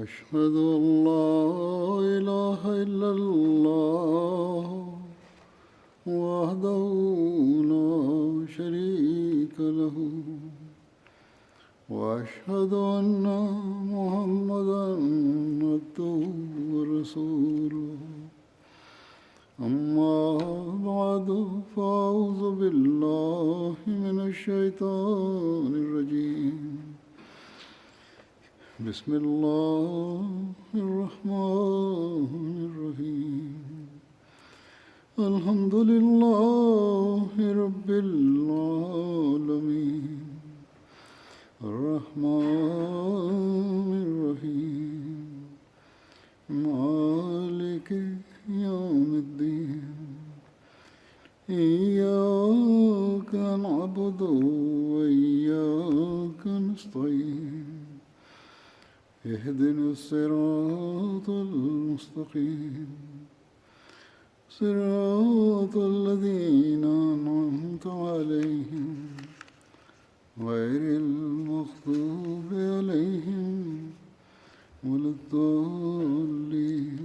أشهد أن لا إله إلا الله وحده لا شريك له وأشهد أن محمدا عبده ورسوله أما بعد فأعوذ بالله من الشيطان الرجيم بسم الله الرحمن الرحيم الحمد لله رب العالمين الرحمن الرحيم مالك يوم الدين إياك نعبد وإياك نستعين اهدنا الصراط المستقيم صراط الذين أنعمت عليهم غير المغضوب عليهم ولا الضالين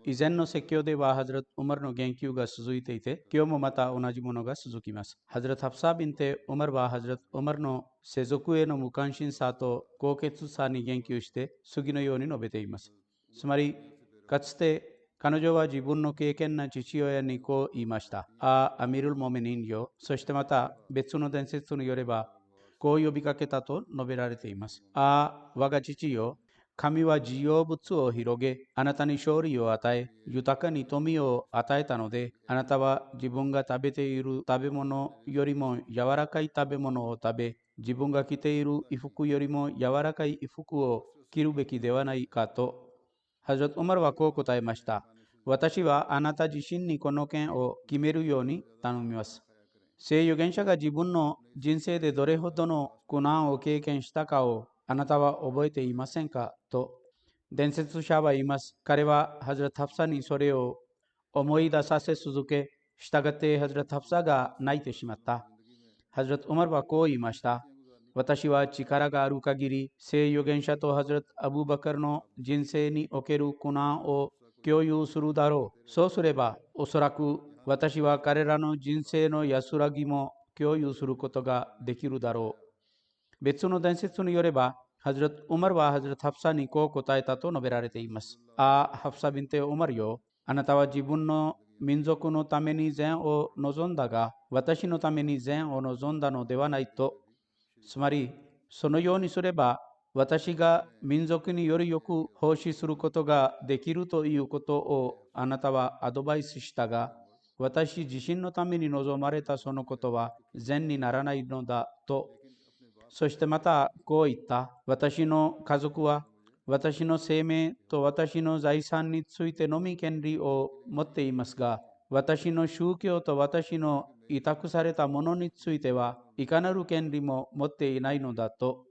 以前の説教ではハズラト・ウマルの言及が続いていて、今日もまた同じものが続きます。ハズラト・ハフサビンテ・ウマルはハズラト・ウマルの世俗への無関心さと高潔さに言及して次のように述べています。つまり、かつて彼女は自分の敬虔な父親にこう言いました。アミルル・モメニンよ。そしてまた別の伝説によれば、こう呼びかけたと述べられています。我が父よ。神は事業物を広げ、あなたに勝利を与え、豊かに富を与えたので、あなたは自分が食べている食べ物よりも柔らかい食べ物を食べ、自分が着ている衣服よりも柔らかい衣服を着るべきではないかと、ハジャト・ウマルはこう答えました。私はあなた自身にこの件を決めるように頼みます。聖預言者が自分の人生でどれほどの苦難を経験したかをあなたは覚えていませんかと伝説者は言います。彼はハズラト・ハフサにそれを思い出させ続け、したがってハズラト・ハフサが泣いてしまった。ハズラト・ウマルはこう言いました。私は力がある限り、聖預言者とハズラト・アブバカルの人生における苦難を共有するだろう。そうすれば、おそらく私は彼らの人生の安らぎも共有することができるだろう。別の伝説によれば、ハズラト・ウマルはハズラト・ハフサにこう答えたと述べられています。ハフサビンテ・ウマルよ。あなたは自分の民族のために善を望んだが、私のために善を望んだのではないと。つまり、そのようにすれば、私が民族によりよく奉仕することができるということをあなたはアドバイスしたが、私自身のために望まれたそのことは善にならないのだと。そしてまたこう言った。私の家族は私の生命と私の財産についてのみ権利を持っていますが、私の宗教と私の委託されたものについてはいかなる権利も持っていないのだと。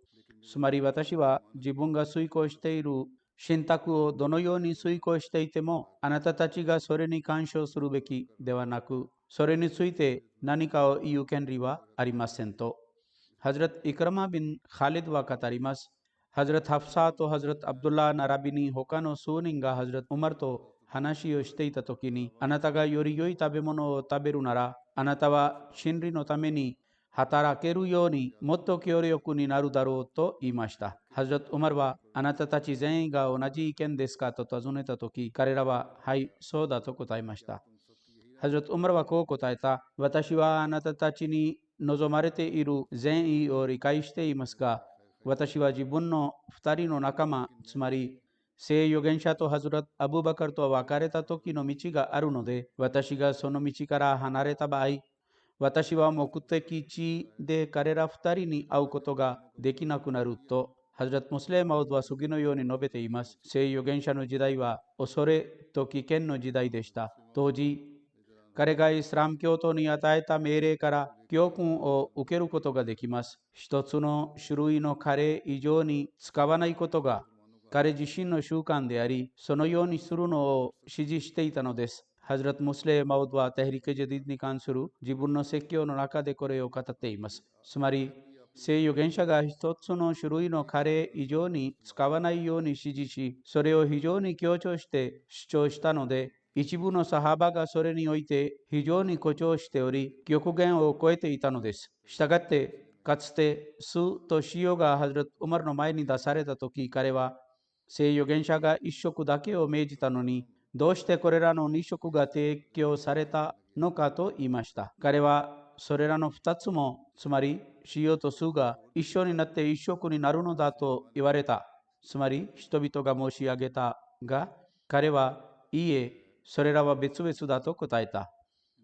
つまり私は自分が遂行している信託をどのように遂行していても、あなたたちがそれに干渉するべきではなく、それについて何かを言う権利はありませんと。ハズラト・イクラマ・ビン・カリドは語ります。ハズラト・ハフサとハズラト・アブドゥラー・ナラビに他の数人がハズラト・ウマルと話をしていたときに、あなたがより良い食べ物を食べるなら、あなたは真理のために働けるようにもっと強力になるだろうと言いました。ハズラト・ウマルは、あなたたち全員が同じ意見ですかと尋ねたとき、彼らは、はい、そうだと答えました。ハズラト・ウマルはこう答えた。私はあなたたちに望まれている善意を理解していますが、私は自分の二人の仲間、つまり聖預言者とハズラト・アブバカルと別れた時の道があるので、私がその道から離れた場合、私は目的地で彼ら二人に会うことができなくなると、ハズラト・ムスレマウドは次のように述べています。聖預言者の時代は恐れと危険の時代でした。当時、彼がイスラム教徒に与えた命令から教訓を受けることができます。一つの種類のカレー以上に使わないことが彼自身の習慣であり、そのようにするのを指示していたのです。ハズラト・ムスレー・マウドはテヘリケ・ジャディッドに関する自分の説教の中でこれを語っています。つまり、聖預言者が一つの種類のカレー以上に使わないように指示し、それを非常に強調して主張したので、一部のサハバがそれにおいて非常に誇張しており、極限を超えていたのです。したがって、かつてスと塩がハズラト・ウマルの前に出されたとき、彼は聖預言者が一食だけを命じたのに、どうしてこれらの2色が提供されたのかと言いました。彼はそれらの2つも、つまり塩と酢が一緒になって一色になるのだと言われた。つまり人々が申し上げたが、彼はいいえ、それらは別々だと答えた。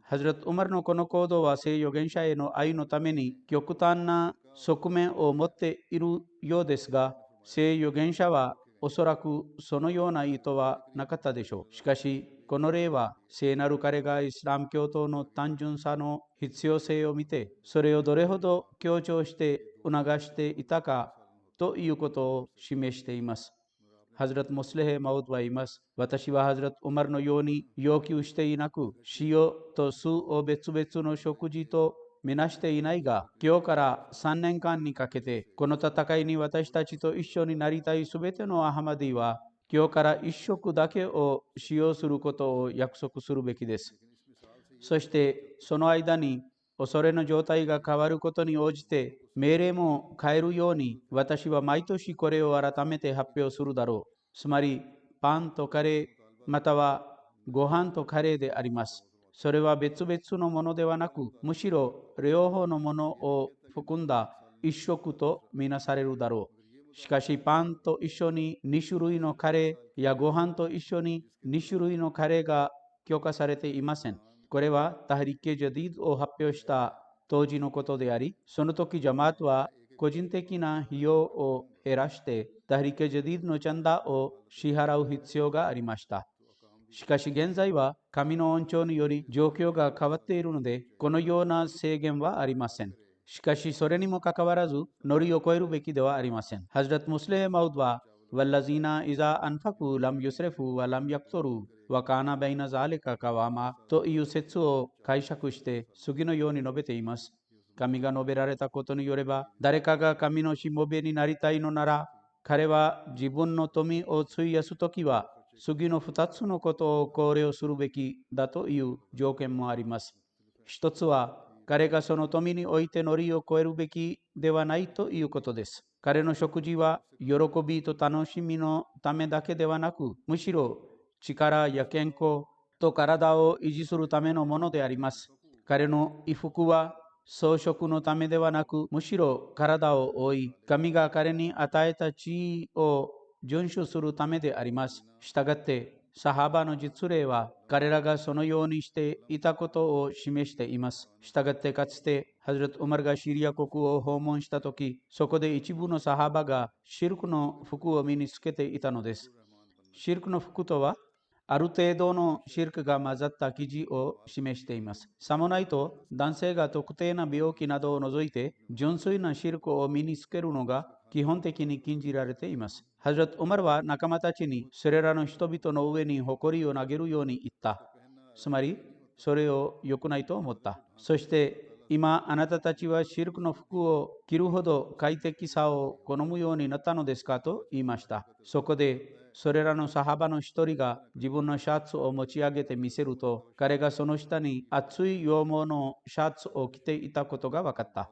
ハズラト・ウマルのこの行動は聖預言者への愛のために極端な側面を持っているようですが、聖預言者はおそらくそのような意図はなかったでしょう。しかし、この例は聖なる彼がイスラム教徒の単純さの必要性を見て、それをどれほど強調して促していたかということを示しています。ハズラト・ムスレヘ・マウドは言います。私はハズラト・ウマルのように要求していなく、塩と酢を別々の食事とみなしていないが、今日から3年間にかけて、この戦いに私たちと一緒になりたいすべてのアハマディは、今日から一食だけを使用することを約束するべきです。そしてその間に恐れの状態が変わることに応じて命令も変えるように私は毎年これを改めて発表するだろう。つまりパンとカレーまたはご飯とカレーであります。それは別々のものではなくむしろ両方のものを含んだ一食とみなされるだろう。しかしパンと一緒に2種類のカレーやご飯と一緒に2種類のカレーが許可されていません。これはタハリッケ・ジャディードを発表した当時のことであり、その時ジャマートは個人的な費用を減らしてタハリッケ・ジャディードのチャンダを支払う必要がありました。しかし現在は神の恩寵により状況が変わっているので、このような制限はありません。しかしそれにもかかわらず、ノリを超えるべきではありません。ハズラト・ムスレー・マウドは、والذين إذا أنفقوا لم يسرفوا ولم يقتروا وكان بين ذلك قواما という説を解釈して次のように述べています。神が述べられたことによれば、誰かが神のしもべになりたいのなら、彼は自分の富を費やすときは、次の2つのことを考慮するべきだという条件もあります。一つは、彼がその富においてノリを超えるべきではないということです。彼の食事は喜びと楽しみのためだけではなく、むしろ力や健康と体を維持するためのものであります。彼の衣服は装飾のためではなく、むしろ体を覆い、神が彼に与えた地位を遵守するためであります。したがって、サハバの実例は彼らがそのようにしていたことを示しています。したがってかつてハズラト・ウマルがシリア国を訪問したとき、そこで一部のサハバがシルクの服を身につけていたのです。シルクの服とはある程度のシルクが混ざった生地を示しています。さもないと男性が特定な病気などを除いて純粋なシルクを身につけるのが基本的に禁じられています。ハズラト・ウマルは仲間たちにそれらの人々の上に誇りを投げるように言った。つまり、それを良くないと思った。そして、今あなたたちはシルクの服を着るほど快適さを好むようになったのですかと言いました。そこで、それらのサハバの一人が自分のシャツを持ち上げて見せると、彼がその下に厚い羊毛のシャツを着ていたことが分かった。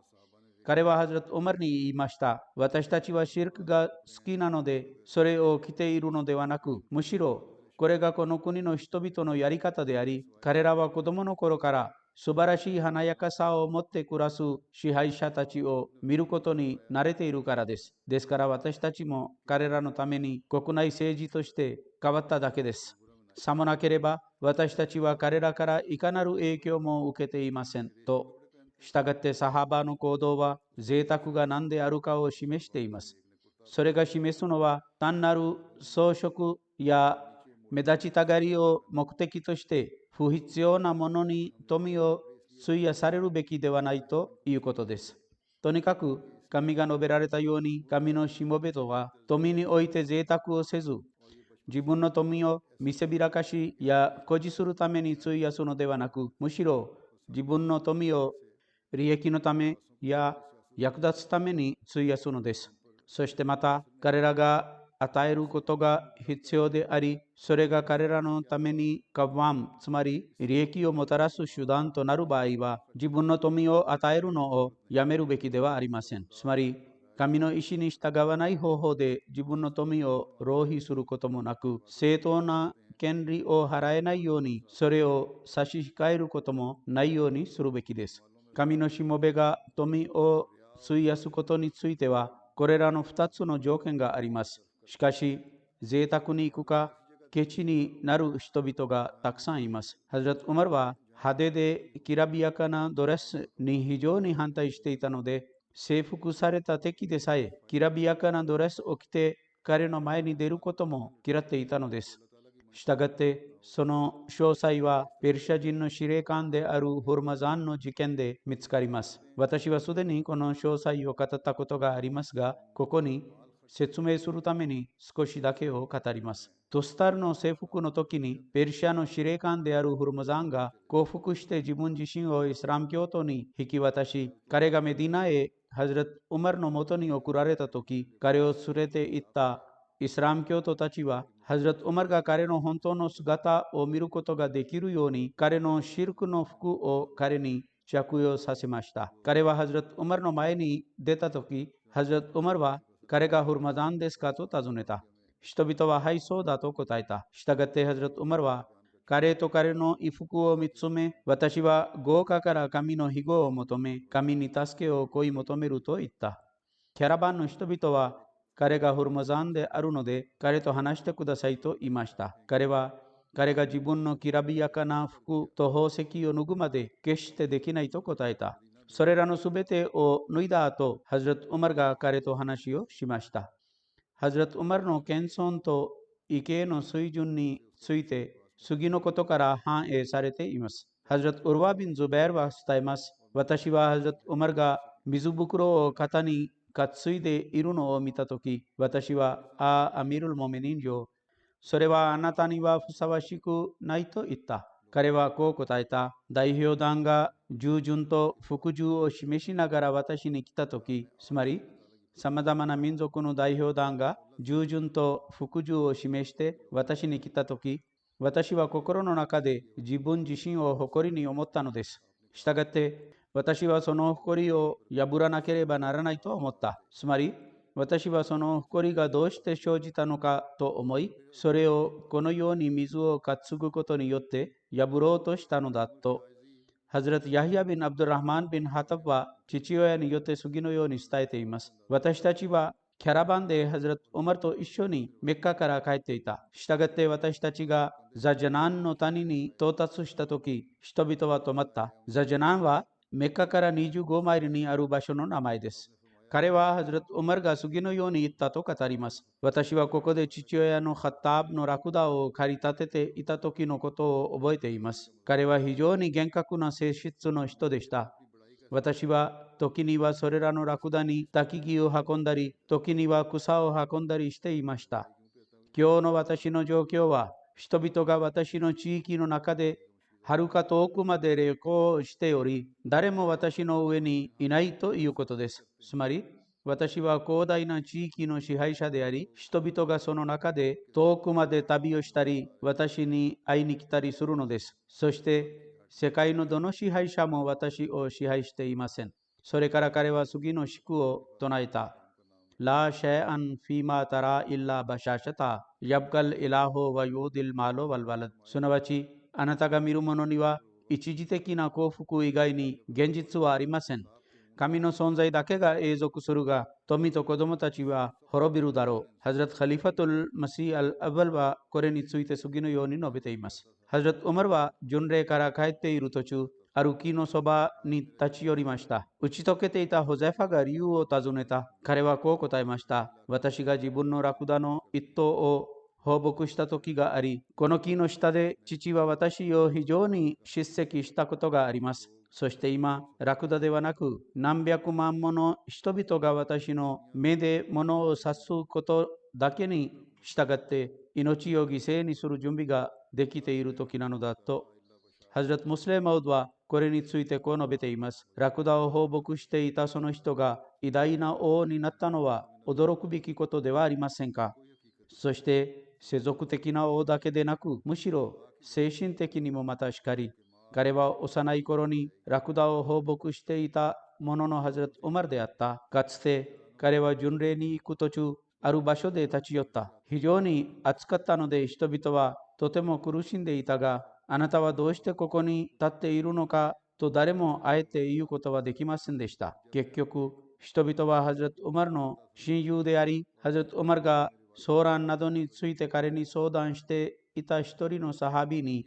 彼はハズラト・ウマルに言いました。私たちはシルクが好きなので、それを着ているのではなく、むしろこれがこの国の人々のやり方であり、彼らは子供の頃から素晴らしい華やかさを持って暮らす支配者たちを見ることに慣れているからです。ですから私たちも彼らのために国内政治として変わっただけです。さもなければ私たちは彼らからいかなる影響も受けていませんと。したがってサハバの行動は贅沢が何であるかを示しています。それが示すのは単なる装飾や目立ちたがりを目的として不必要なものに富を費やされるべきではないということです。とにかく神が述べられたように神のしもべとは富において贅沢をせず、自分の富を見せびらかしや誇示するために費やすのではなく、むしろ自分の富を利益のためや役立つために費やすのです。そしてまた彼らが与えることが必要であり、それが彼らのためにカバン、つまり利益をもたらす手段となる場合は、自分の富を与えるのをやめるべきではありません。つまり神の意志に従わない方法で自分の富を浪費することもなく、正当な権利を払えないようにそれを差し控えることもないようにするべきです。神のしもべが富を費やすことについては、これらの2つの条件があります。しかし、贅沢に行くか、ケチになる人々がたくさんいます。ハズラト・ウマルは派手できらびやかなドレスに非常に反対していたので、征服された敵でさえ、きらびやかなドレスを着て彼の前に出ることも嫌っていたのです。したがって、その詳細はペルシャ人の司令官であるホルマザンの事件で見つかります。私はすでにこの詳細を語ったことがありますが、ここに説明するために少しだけを語ります。トスタルの征服の時に、ペルシャの司令官であるホルマザンが降伏して自分自身をイスラム教徒に引き渡し、彼がメディナへハズラト・ウマルのもとに送られた時、彼を連れて行ったイスラム教徒たちは、ハズラト・ウマルが彼の本当の姿を見ることができるように、彼のシルクの服を彼に着用させました。彼はハズラト・ウマルの前に出たとき、ハズラト・ウマルは彼がフルマザンですかと尋ねた。人々ははい、そうだと答えた。したがってハズラト・ウマルは彼と彼の衣服を見つめ、私は豪華から神の庇護を求め、神に助けを恋求めると言った。キャラバンの人々は彼がホルマザンであるので、彼と話してくださいと言いました。彼が自分のきらびやかな服と宝石を脱ぐまで決してできないと答えた。それらのすべてを脱いだ後、ハズラト・ウマルが彼と話をしました。ハズラト・ウマルの謙遜と畏敬の水準について、次のことから反映されています。ハズラト・ウルワビン・ズベールは伝えます。私はハズラト・ウマルが水袋を肩に担いでいるのを見たとき、私は、アミル・モメニンよ、それはあなたにはふさわしくないと言った。彼はこう答えた。代表団が従順と服従を示しながら私に来たとき、つまり、さまざまな民族の代表団が従順と服従を示して私に来たとき、私は心の中で自分自身を誇りに思ったのです。したがって、私はその誇りを破らなければならないと思った。つまり、私はその誇りがどうして生じたのかと思い、それをこのように水を担ぐことによって破ろうとしたのだと。ハズラト・ヤヒヤビン・アブドゥラハマン・ビン・ハタブは父親によって次のように伝えています。私たちはキャラバンでハズラト・ウマルと一緒にメッカから帰っていた。したがって私たちがザジャナンの谷に到達したとき、人々は止まった。ザジャナンはメッカから25マイルにある場所の名前です。彼はハズラト・ウマルが次のように言ったと語ります。私はここで父親のハッターブのラクダを駆り立てていた時のことを覚えています。彼は非常に厳格な性質の人でした。私は時にはそれらのラクダに焚き木を運んだり、時には草を運んだりしていました。今日の私の状況は、人々が私の地域の中ではるか遠くまで旅行しており、誰も私の上にいないということです。つまり、私は広大な地域の支配者であり、人々がその中で遠くまで旅をしたり、私に会いに来たりするのです。そして、世界のどの支配者も私を支配していません。それから彼は次の祝を唱えた。ラシェアンフィマタライッラバシャシャタ、ヤブカルイラホワヨディルマロワルワラ。すなわち、あなたが見るものには一時的な幸福以外に現実はありません。神の存在だけが永続するが、富と子供たちは滅びるだろう。ハズラト・カリファトル・マシー・アル・アバルはこれについて次のように述べています。ハズラト・ウマルは巡礼から帰っている途中、ある木のそばに立ち寄りました。打ち解けていたホゼファが理由を尋ねた。彼はこう答えました。私が自分のラクダの一頭を放牧した時があり、この木の下で父は私を非常に叱責したことがあります。そして今、ラクダではなく何百万もの人々が私の目で物を指すことだけに従って命を犠牲にする準備ができている時なのだと、ハズラト・ムスレマウドはこれについてこう述べています。ラクダを放牧していたその人が偉大な王になったのは驚くべきことではありませんか。そして世俗的な王だけでなく、むしろ精神的にもまたしかり、彼は幼い頃にラクダを放牧していたもののハズラト・ウマルであった。かつて彼は巡礼に行く途中、ある場所で立ち寄った。非常に暑かったので人々はとても苦しんでいたが、あなたはどうしてここに立っているのかと誰もあえて言うことはできませんでした。結局、人々はハズラト・ウマルの親友であり、ハズラト・ウマルがソーランなどについて彼に相談していた一人のサハビに、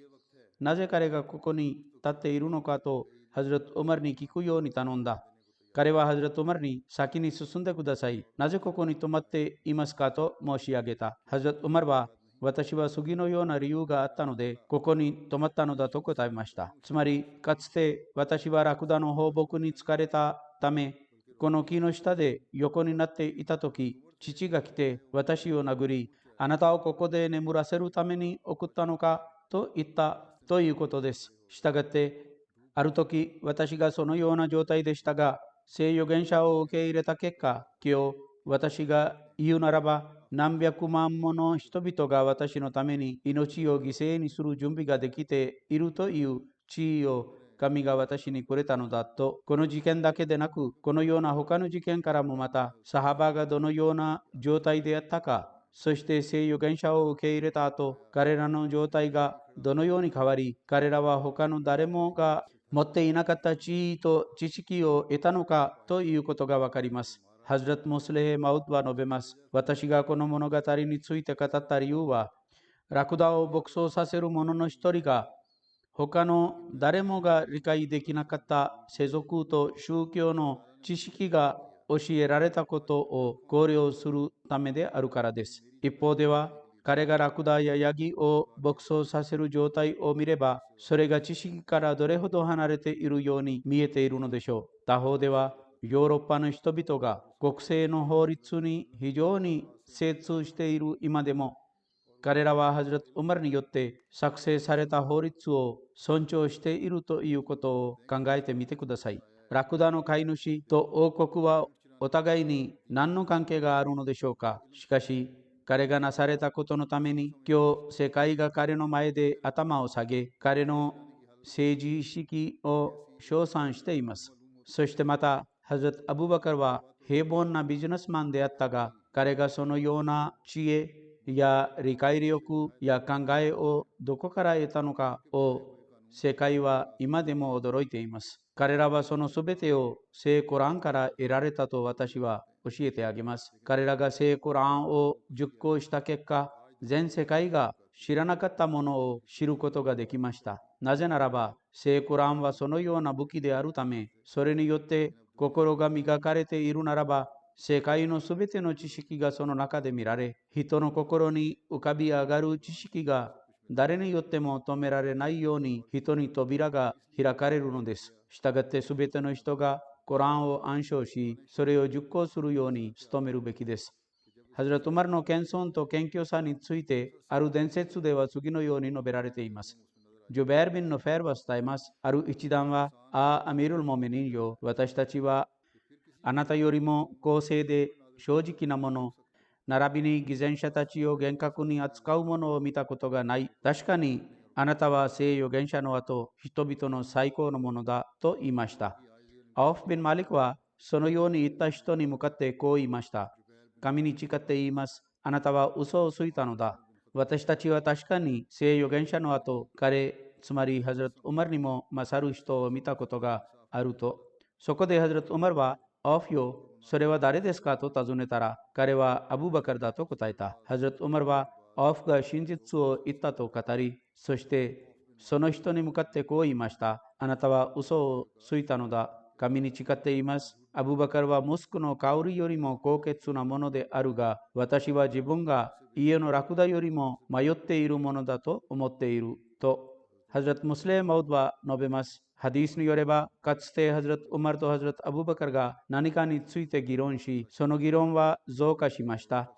なぜ彼がここに立っているのかとハズラト・ウマルに聞くように頼んだ。彼はハズラト・ウマルに先に進んでください。なぜここに泊まっていますかと申し上げた。ハズラト・ウマルは私は次のような理由があったので、ここに泊まったのだと答えました。つまり、かつて私はラクダの放牧に疲れたため、この木の下で横になっていたとき、父が来て私を殴り、あなたをここで眠らせるために送ったのかと言ったということです。したがって、ある時、私がそのような状態でしたが、聖預言者を受け入れた結果、今日、私が言うならば、何百万もの人々が私のために命を犠牲にする準備ができているという地位を神が私にくれたのだと。この事件だけでなく、このような他の事件からもまた、サハバがどのような状態であったか、そして聖預言者を受け入れた後、彼らの状態がどのように変わり、彼らは他の誰もが持っていなかった地位と知識を得たのかということがわかります。ハズラト・ムスレヘ・マウドは述べます。私がこの物語について語った理由は、ラクダを牧草させる者の一人が、他の誰もが理解できなかった世俗と宗教の知識が教えられたことを考慮するためであるからです。一方では、彼がラクダやヤギを牧草させる状態を見れば、それが知識からどれほど離れているように見えているのでしょう。他方では、ヨーロッパの人々が国政の法律に非常に精通している今でも、彼らはハズラト・ウマルによって作成された法律を尊重しているということを考えてみてください。ラクダの飼い主と王国はお互いに何の関係があるのでしょうか。しかし、彼がなされたことのために、今日世界が彼の前で頭を下げ、彼の政治意識を称賛しています。そしてまた、ハズラト・アブバカルは平凡なビジネスマンであったが、彼がそのような知恵や理解力や考えをどこから得たのかを世界は今でも驚いています。彼らはそのすべてを聖コランから得られたと私は教えてあげます。彼らが聖コランを熟考した結果、全世界が知らなかったものを知ることができました。なぜならば、聖コランはそのような武器であるため、それによって心が磨かれているならば、世界のすべての知識がその中で見られ、人の心に浮かび上がる知識が誰によっても止められないように人に扉が開かれるのです。したがってすべての人がコランを暗唱し、それを熟考するように努めるべきです。ハズラト・ウマルの謙遜と謙虚さについて、ある伝説では次のように述べられています。ジュベール・ビンのフェーは伝えます。ある一団は、アミル・モメニンよ、私たちはあなたよりも公正で正直なもの、並びに偽善者たちを厳格に扱うものを見たことがない。確かにあなたは聖預言者の後、人々の最高のものだと言いました。アオフ・ビン・マリクはそのように言った人に向かってこう言いました。神に誓って言います。あなたは嘘をついたのだ。私たちは確かに聖預言者の後、彼、つまりハズラト・ウマルにも勝る人を見たことがあると。そこでハズラト・ウマルは、オフよ、それは誰ですかと尋ねたら、彼はアブバカルだと答えた。ハズラト・ウマルは、オフが真実を言ったと語り、そしてその人に向かってこう言いました。あなたは嘘をついたのだ。神に誓っています。アブバカルはムスクの香りよりも高潔なものであるが、私は自分が家のラクダよりも迷っているものだと思っていると、ハズラト・ムスレーマウドは述べます。ハディスによれば、かつてハズラト・ウマルとハズラト・アブバカルが何かについて議論し、その議論は増加しました。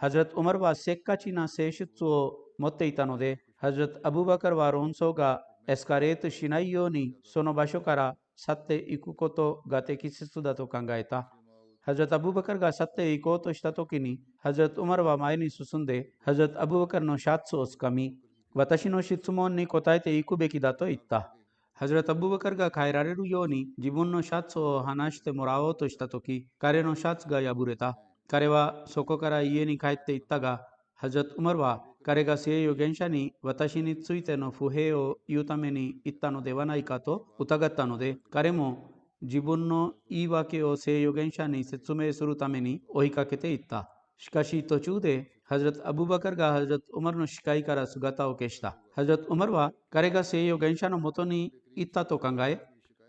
ハズラット・ウマルはせっかちな性質を持っていたので、ハズラット・アブバカルは論争がエスカレートしないようにその場所から去っていくことが適切だと考えた。ハズラット・アブバカルが去っていこうとしたときに、ハズラット・ウマルは前に進んで、ハズラット・アブバカルのシャツをつかみ、私の質問に答えていくべきだと言った。ハズラット・アブバカルが帰られるように自分のシャツを離してもらおうとしたとき、彼のシャツが破れた。彼はそこから家に帰っていったが、ハズラット・ウマルは彼が聖預言者に私についての不平を言うために言ったのではないかと疑ったので、彼も自分の言い訳を聖預言者に説明するために追いかけていった。しかし途中でハズラット・アブバカルがハズラット・ウマルの視界から姿を消した。ハズラット・ウマルは彼が聖預言者のもとに行ったと考え、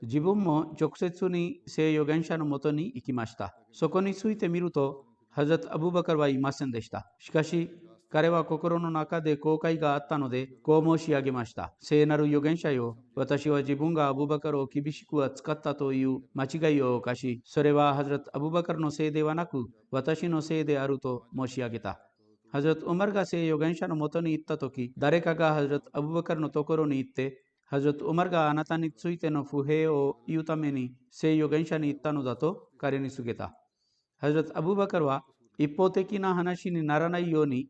自分も直接に聖預言者のもとに行きました。そこについてみると、ハズラット・アブバカルはいませんでした。しかし、彼は心の中で後悔があったので、こう申し上げました。聖なる預言者よ、私は自分がアブバカルを厳しく扱ったという間違いを犯し、それはハズラット・アブバカルのせいではなく、私のせいであると申し上げた。ハズラット・ウマルが聖預言者のもとに行ったとき、誰かがハズラット・アブバカルのところに行って、ハズラット・ウマルがあなたについての不平を言うために聖預言者に言ったのだと彼に告げた。ハズラット・アブバカルは一方的な話にならないように、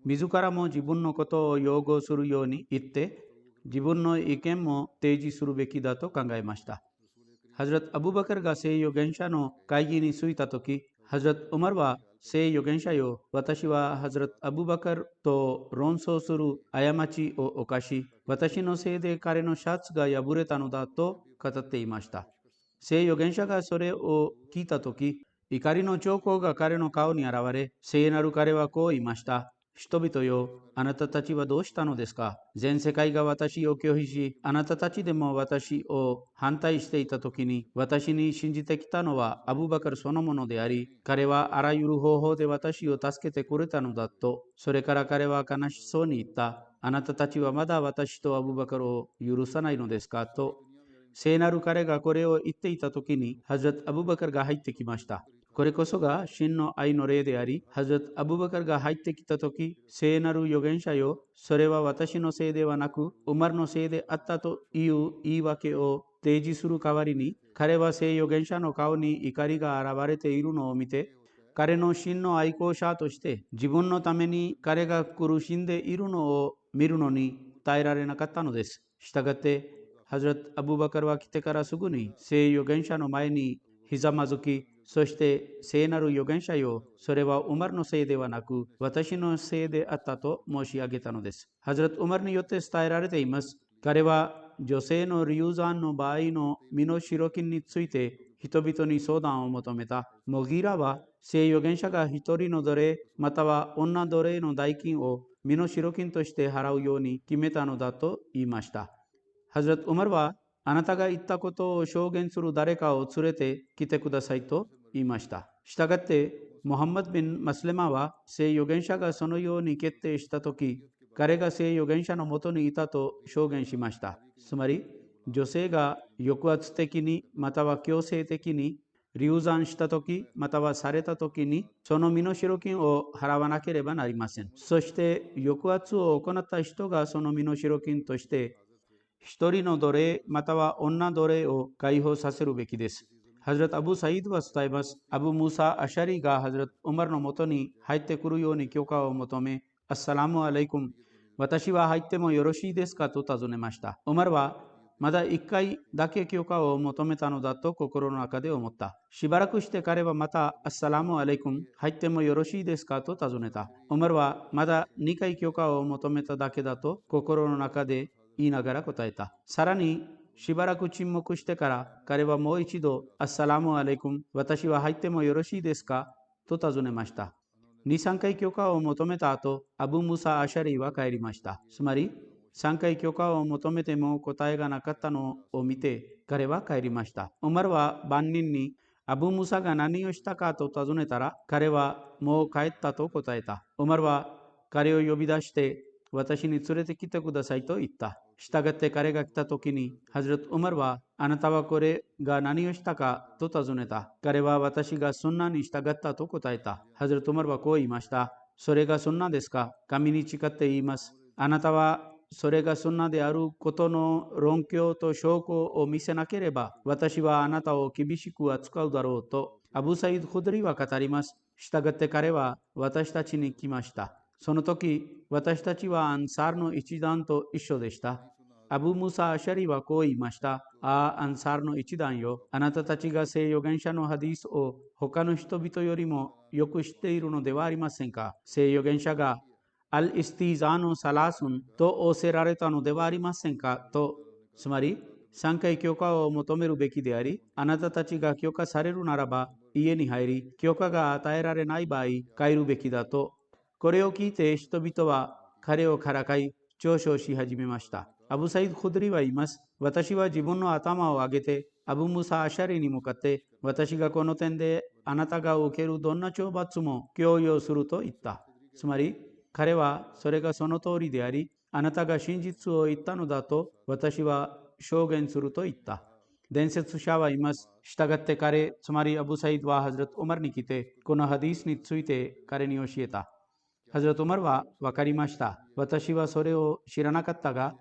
自らも自分のことを擁護するように言って、自分の意見も提示するべきだと考えました。ハズラット・アブバカルが聖預言者の会議に着いたとき、ハズラット・ウマルは聖預言者よ、私はハズラット・アブバカルと論争する過ちを犯し、私のせいで彼のシャツが破れたのだと語っていました。聖預言者がそれを聞いたとき、怒りの兆候が彼の顔に現れ、聖なる彼はこう言いました。人々よ、あなたたちはどうしたのですか？全世界が私を拒否し、あなたたちでも私を反対していたときに、私に信じてきたのはアブバカルそのものであり、彼はあらゆる方法で私を助けてくれたのだと。それから彼は悲しそうに言った。あなたたちはまだ私とアブバカルを許さないのですかと。聖なる彼がこれを言っていたときに、ハズラット・アブバカルが入ってきました。これこそが真の愛の例であり、ハズラット・アブバカルが入ってきたとき、聖なる預言者よ、それは私のせいではなく、ウマルのせいであったという言い訳を提示する代わりに、彼は聖預言者の顔に怒りが現れているのを見て、彼の真の愛好者として自分のために彼が苦しんでいるのを見るのに耐えられなかったのです。したがって、ハズラット・アブバカルは来てからすぐに聖預言者の前にひざまずき、そして聖なる預言者よ、それはウマルのせいではなく私のせいであったと申し上げたのです。ハズラット・ウマルによって伝えられています。彼は女性の流産の場合の身代金について人々に相談を求めた。モギラは聖預言者が一人の奴隷または女奴隷の代金を身代金として払うように決めたのだと言いました。ハズラット・ウマルはあなたが言ったことを証言する誰かを連れてきてくださいと言いました。したがって、モハンマド・ビン・マスレマは聖預言者がそのように決定したとき、彼が聖預言者のもとにいたと証言しました。つまり、女性が抑圧的にまたは強制的に流産したときまたはされたときにその身代金を払わなければなりません。そして抑圧を行った人がその身代金として一人の奴隷または女奴隷を解放させるべきです。ハズラット・アブ・サイードは伝えます。アブ・ムーサ・アシャリがハズラット・ウマルのもとに入ってくるように許可を求め、アッサラムアレイクム、私は入ってもよろしいですかと尋ねました。ウマルはまだ一回だけ許可を求めたのだと心の中で思った。しばらくして彼はまたアッサラムアレイクム、入ってもよろしいですかと尋ねた。ウマルはまだ2回許可を求めただけだと心の中で言いながら答えた。さらにしばらく沈黙してから彼はもう一度アッサラムアレイクム、私は入ってもよろしいですかと尋ねました。2、3回許可を求めた後、アブ・ムサ・アシャリは帰りました。つまり3回許可を求めても答えがなかったのを見て彼は帰りました。ウマルは万人にアブ・ムサが何をしたかと尋ねたら彼はもう帰ったと答えた。ウマルは彼を呼び出して私に連れてきてくださいと言った。したがって彼が来た時にハズラット・ウマルはあなたはこれが何をしたかと尋ねた。彼は私がスンナに従ったと答えた。ハズラット・ウマルはこう言いました。それがそんなですか。神に誓って言います。あなたはそれがそんなであることの論拠と証拠を見せなければ、私はあなたを厳しく扱うだろうと、アブサイド・ホドリは語ります。したがって彼は私たちに来ました。その時、私たちはアンサーの一団と一緒でした。アブ・ムサ・アシャリはこう言いました。ああ、アンサーの一団よ。あなたたちが聖預言者のハディスを他の人々よりもよく知っているのではありませんか。聖預言者がアル・イスティザーノ・サラスンと仰せられたのではありませんかと、つまり、3回許可を求めるべきであり、あなたたちが許可されるならば、家に入り、許可が与えられない場合、帰るべきだと。これを聞いて人々は彼をからかい、嘲笑し始めました。アブサイド・ホドリは言います。私は自分の頭を上げて、アブ・ムサ・アシャリに向かって、私がこの点であなたが受けるどんな懲罰も強要すると言った。つまり、彼はそれがその通りであり、あなたが真実を言ったのだと私は証言すると言った。伝説者は言います。したがって彼、つまりアブサイドはハズラト・ウマルに来て、このハディスについて彼に教えた。ハズラト・ウマルは分かりました。私はそれを知らなかったが、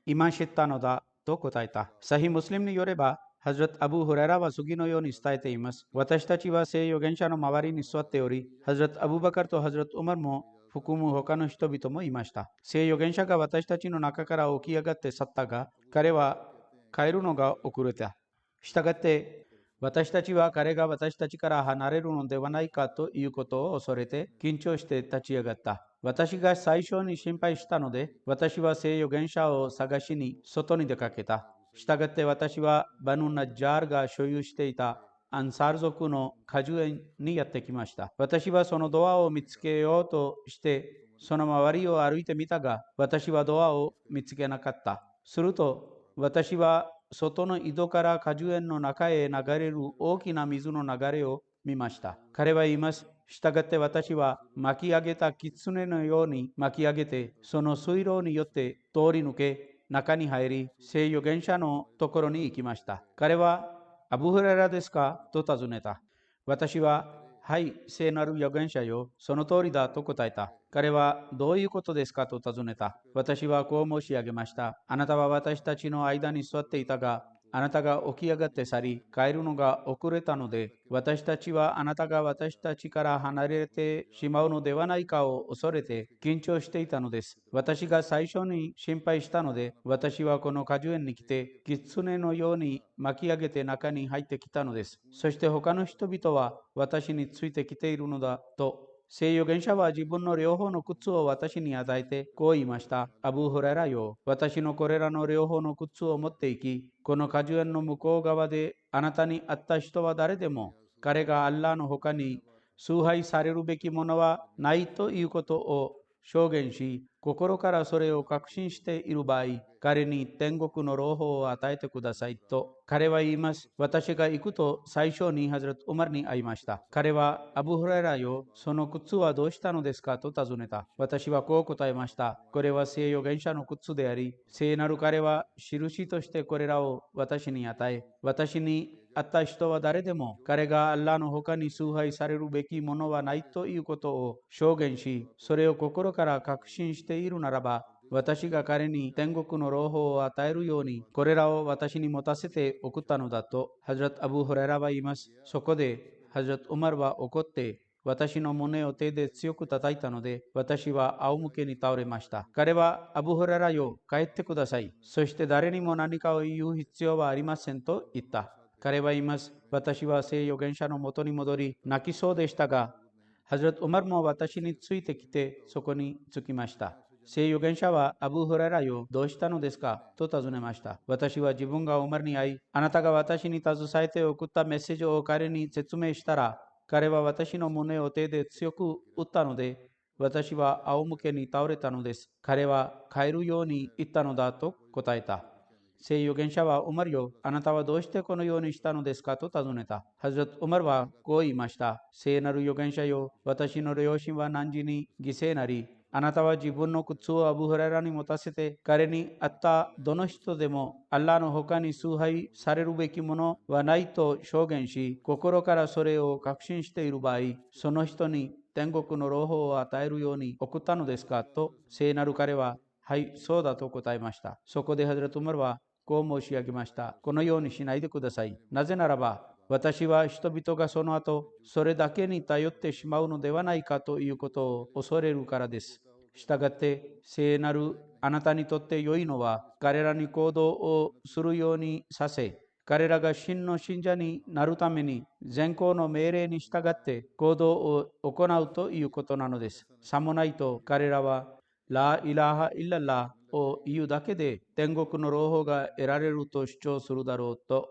今知ったのだと答えた。サヒムスリムによれば、ハズラト・アブ・フレラは次のように伝えています。私たちは聖預言者の周りに座っており、ハズラト・アブ・バカルとハズラト・ウマルも含む他の人々もいました。聖預言者が私たちの中から起き上がって去ったが、彼は帰るのが遅れた。したがって、私たちは彼が私たちから離れるのではないかということを恐れて緊張して立ち上がった。私が最初に心配したので、私は聖預言者を探しに外に出かけた。したがって私はバヌ・ナッジャールが所有していたアンサー族の果樹園にやってきました。私はそのドアを見つけようとして、その周りを歩いてみたが、私はドアを見つけなかった。すると、私は外の井戸から果樹園の中へ流れる大きな水の流れを見ました。彼は言います。したがって私は巻き上げた狐のように巻き上げて、その水路によって通り抜け、中に入り、聖預言者のところに行きました。彼は、アブフレラですかと尋ねた。私は、はい、聖なる預言者よ、その通りだと答えた。彼は、どういうことですかと尋ねた。私はこう申し上げました。あなたは私たちの間に座っていたが、あなたが起き上がって去り、帰るのが遅れたので、私たちはあなたが私たちから離れてしまうのではないかを恐れて緊張していたのです。私が最初に心配したので、私はこの果樹園に来て、狐のように巻き上げて中に入ってきたのです。そして他の人々は私についてきているのだと。聖預言者は自分の両方の靴を私に与えてこう言いました。アブフレラよ、私のこれらの両方の靴を持っていき、この果樹園の向こう側であなたに会った人は誰でも、彼がアッラーの他に崇拝されるべきものはないということを証言し、心からそれを確信している場合、彼に天国の朗報を与えてくださいと彼は言います。私が行くと最初にハズラト・ウマルに会いました。彼はアブフレラよ、その靴はどうしたのですかと尋ねた。私はこう答えました。これは聖預言者の靴であり、聖なる彼は印としてこれらを私に与え、私に会った人は誰でも彼がアッラーの他に崇拝されるべきものはないということを証言し、それを心から確信しているならば、私が彼に天国の朗報を与えるように、これらを私に持たせて送ったのだと、ハズラト・アブ・フレラは言います。そこで、ハズラト・ウマルは怒って、私の胸を手で強く叩いたので、私は仰向けに倒れました。彼は、アブフレラよ、帰ってください。そして誰にも何かを言う必要はありませんと言った。彼は言います。私は聖預言者のもとに戻り、泣きそうでしたが、ハズラト・ウマルも私についてきて、そこに着きました。聖預言者はアブフレラよ、どうしたのですかと尋ねました。私は自分がウマルに会い、あなたが私に携えて送ったメッセージを彼に説明したら、彼は私の胸を手で強く打ったので、私は仰向けに倒れたのです。彼は帰るように言ったのだと答えた。聖預言者はウマルよ、あなたはどうしてこのようにしたのですかと尋ねた。ハズラト・ウマルはこう言いました。聖なる預言者よ、私の両親は何時に犠牲なり、あなたは自分の靴をアブフレラに持たせて、彼に会ったどの人でも、アッラーの他に崇拝されるべきものはないと証言し、心からそれを確信している場合、その人に天国の朗報を与えるように送ったのですかと聖なる彼は、はい、そうだと答えました。そこでハズラト・ウマルはこう申し上げました。このようにしないでください。なぜならば、私は人々がその後、それだけに頼ってしまうのではないかということを恐れるからです。したがって、聖なるあなたにとって良いのは、彼らに行動をするようにさせ、彼らが真の信者になるために、善行の命令に従って行動を行うということなのです。さもないと、彼らは、ライラハイララを言うだけで天国の朗報が得られると主張するだろうと、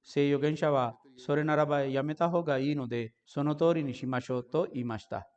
聖預言者は、それならばやめた方がいいので、その通りにしましょうと言いました。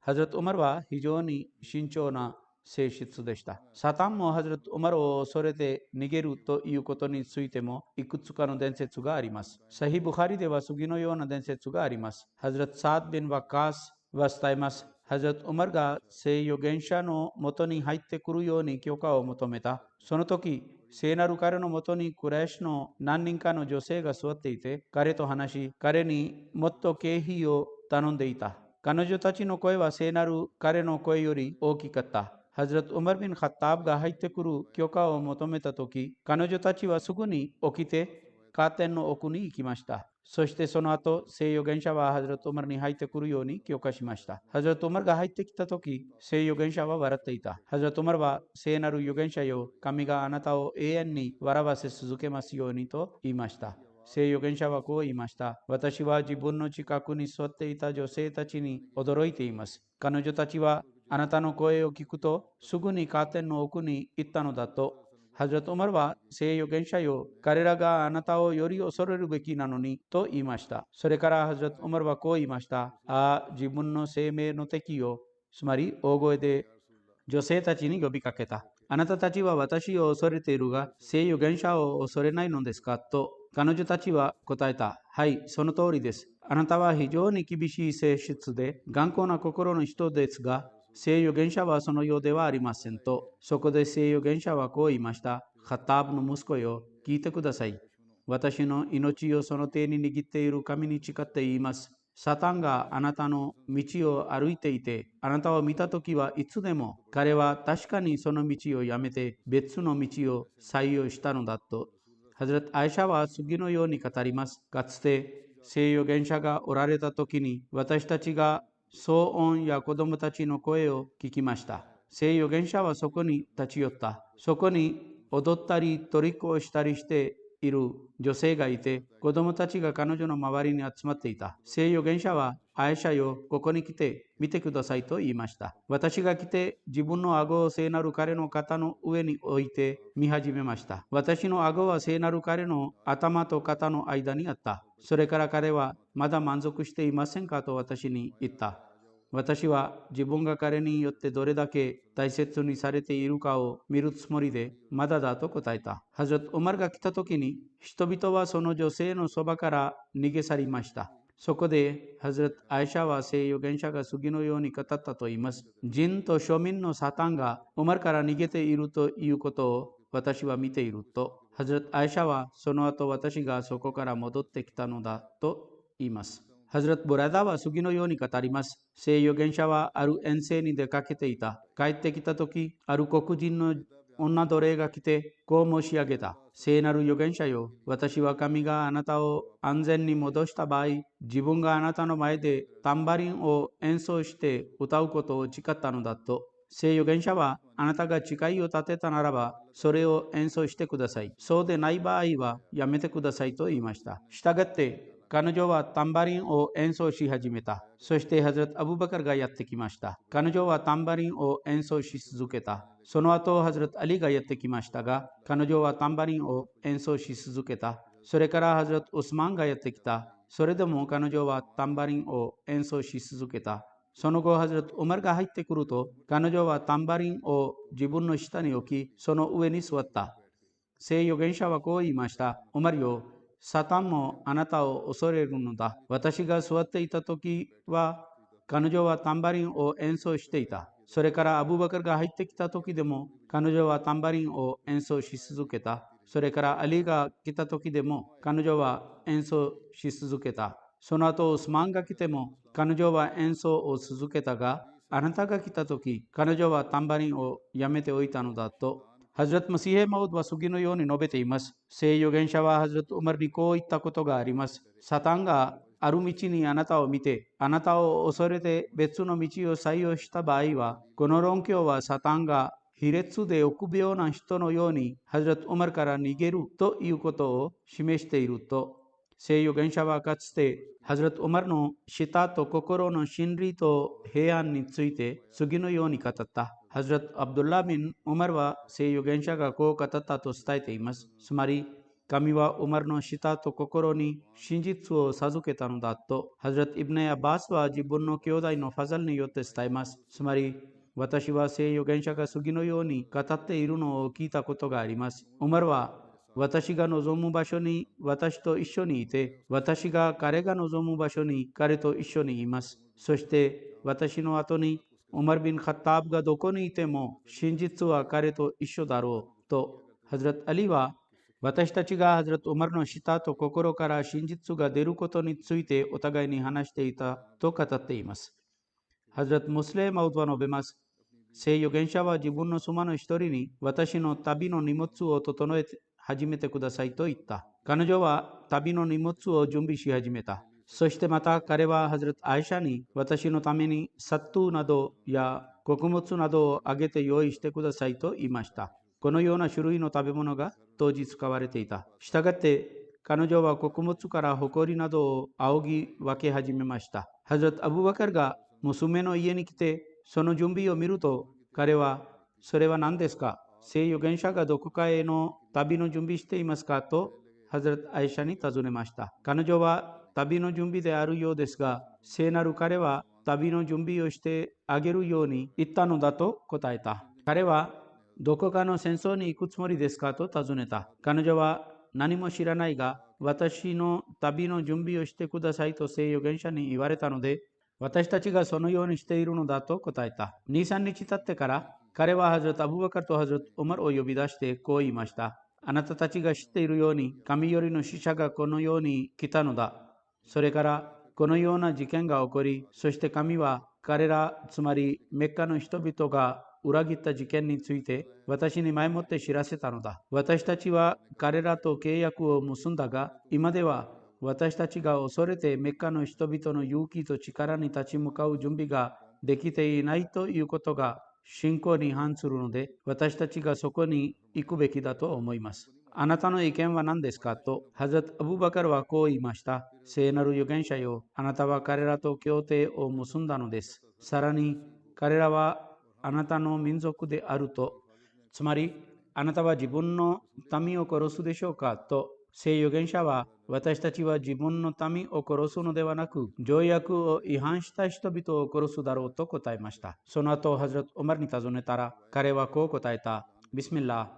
ハズラト・ウマルは非常に慎重な性質でした。サタンもハズラト・ウマルを恐れて逃げるということについてもいくつかの伝説があります。サヒ・ブハリでは次のような伝説があります。ハズラト・サード・ビン・ワカースは伝えます。ハズラト・ウマルが聖預言者のもとに入ってくるように許可を求めた。その時、聖なる彼のもとにクレーシュの何人かの女性が座っていて、彼と話し、彼にもっと経費を頼んでいた。彼女たちの声は聖なる彼の声より大きかった。ハズラト・ウマル・ビン・カッターブが入ってくる許可を求めたとき、彼女たちはすぐに起きてカーテンの奥に行きました。そしてその後、聖預言者はハズラト・ウマルに入ってくるように許可しました。ハズラト・ウマルが入ってきたとき、聖預言者は笑っていた。ハズラト・ウマルは、聖なる預言者よ、神があなたを永遠に笑わせ続けますようにと言いました。聖預言者はこう言いました。私は自分の近くに座っていた女性たちに驚いています。彼女たちはあなたの声を聞くとすぐにカーテンの奥に行ったのだと。ハズラト・ウマルは聖預言者よ、彼らがあなたをより恐れるべきなのにと言いました。それからハズラト・ウマルはこう言いました。ああ、自分の生命の敵よ、つまり大声で女性たちに呼びかけた。あなたたちは私を恐れているが、聖預言者を恐れないのですかと、彼女たちは答えた。はい、その通りです。あなたは非常に厳しい性質で、頑固な心の人ですが、聖預言者はそのようではありませんと。そこで聖預言者はこう言いました。ハターブの息子よ、聞いてください。私の命をその手に握っている神に誓って言います。サタンがあなたの道を歩いていて、あなたを見たときはいつでも、彼は確かにその道をやめて別の道を採用したのだと。ハズラト・アイシャは次のように語ります。かつて聖預言者がおられたときに、私たちが騒音や子供たちの声を聞きました。聖預言者はそこに立ち寄った。そこに踊ったりトリックをしたりしている女性がいて、子供たちが彼女の周りに集まっていた。聖預言者は、アイシャよ、ここに来て見てくださいと言いました。私が来て自分の顎を聖なる彼の肩の上に置いて見始めました。私の顎は聖なる彼の頭と肩の間にあった。それから彼は、まだ満足していませんかと私に言った。私は自分が彼によってどれだけ大切にされているかを見るつもりで、まだだと答えた。ハズラト・ウマルが来た時に、人々はその女性のそばから逃げ去りました。そこで、ハズラト・アイシャは聖預言者が次のように語ったと言います。人と庶民のサタンがウマルから逃げているということを私は見ていると。ハズラト・アイシャはその後私がそこから戻ってきたのだと言います。ハズラト・ブラダは次のように語ります。聖預言者はある遠征に出かけていた。帰ってきたとき、ある黒人の女奴隷が来て、こう申し上げた。聖なる預言者よ、私は神があなたを安全に戻した場合、自分があなたの前でタンバリンを演奏して歌うことを誓ったのだと。聖預言者は、あなたが誓いを立てたならば、それを演奏してください。そうでない場合は、やめてくださいと言いました。したがって、彼女はタンバリンを演奏し始めた。そしてハズラト・アブバカルがやってきました。彼女はタンバリンを演奏し続けた。その後、ハズラト・アリがやってきましたが、彼女はタンバリンを演奏し続けた。それからハズラト・ウスマンがやってきた。それでも彼女はタンバリンを演奏し続けた。その後、ハズラト・ウマルが入ってくると、彼女はタンバリンを自分の下に置き、その上に座った。聖預言者はこう言いました。ウマルよ、サタンもあなたを恐れるのだ。私が座っていた時は、彼女はタンバリンを演奏していた。それからアブバカルが入ってきた時でも、彼女はタンバリンを演奏し続けた。それからアリが来た時でも、彼女は演奏し続けた。その後、ウスマンが来ても、彼女は演奏を続けたが、あなたが来た時、彼女はタンバリンをやめておいたのだと、ハズラット・マシーヘ・マウドは次のように述べています。聖預言者はハズラット・ウマルにこう言ったことがあります。サタンがある道にあなたを見て、あなたを恐れて別の道を採用した場合は、この論拠はサタンが卑劣で臆病な人のようにハズラット・ウマルから逃げるということを示していると、聖預言者はかつてハズラット・ウマルの舌と心の真理と平安について次のように語った。ハズラット・アブドゥッラー・ビン・ウマルは聖預言者がこう語ったと伝えています。つまり、神はウマルの舌と心に真実を授けたのだと、ハズラット・イブネ・アバースは自分の兄弟のファザルによって伝えます。つまり、私は聖預言者が次のように語っているのを聞いたことがあります。ウマルは私が望む場所に私と一緒にいて、私が彼が望む場所に彼と一緒にいます。そして私の後にウマルビン・カッターブがどこにいても真実は彼と一緒だろうと、ハズラット・アリは私たちがハズラット・ウマルの舌と心から真実が出ることについてお互いに話していたと語っています。ハズラット・ムスレーマウドは述べます。聖預言者は自分の妻の一人に私の旅の荷物を整えて始めてくださいと言った。彼女は旅の荷物を準備し始めた。そしてまた彼はハズラット・アイシャに私のためにサットゥなどや穀物などをあげて用意してくださいと言いました。このような種類の食べ物が当時使われていた。したがって彼女は穀物から埃などを仰ぎ分け始めました。ハズラット・アブバカルが娘の家に来てその準備を見ると、彼はそれは何ですか、聖預言者がどこかへの旅の準備していますかとハズラット・アイシャに尋ねました。彼女は旅の準備であるようですが、聖なる彼は旅の準備をしてあげるように言ったのだと答えた。彼はどこかの戦争に行くつもりですかと尋ねた。彼女は何も知らないが、私の旅の準備をしてくださいと聖預言者に言われたので、私たちがそのようにしているのだと答えた。2、3日経ってから、彼はハズラット・アブバカルとハズラット・ウマルを呼び出してこう言いました。あなたたちが知っているように、神よりの使者がこのように来たのだ。それからこのような事件が起こり、そして神は彼ら、つまりメッカの人々が裏切った事件について私に前もって知らせたのだ。私たちは彼らと契約を結んだが、今では私たちが恐れてメッカの人々の勇気と力に立ち向かう準備ができていないということが信仰に反するので、私たちがそこに行くべきだと思います。あなたの意見は何ですかと、ハザット・アブバカルはこう言いました。聖なる預言者よ、あなたは彼らと協定を結んだのです。さらに、彼らはあなたの民族であると、つまり、あなたは自分の民を殺すでしょうかと、聖預言者は私たちは自分の民を殺すのではなく、条約を違反した人々を殺すだろうと答えました。その後、ハズラット・オマルに尋ねたら、彼はこう答えた。ビスミッラー、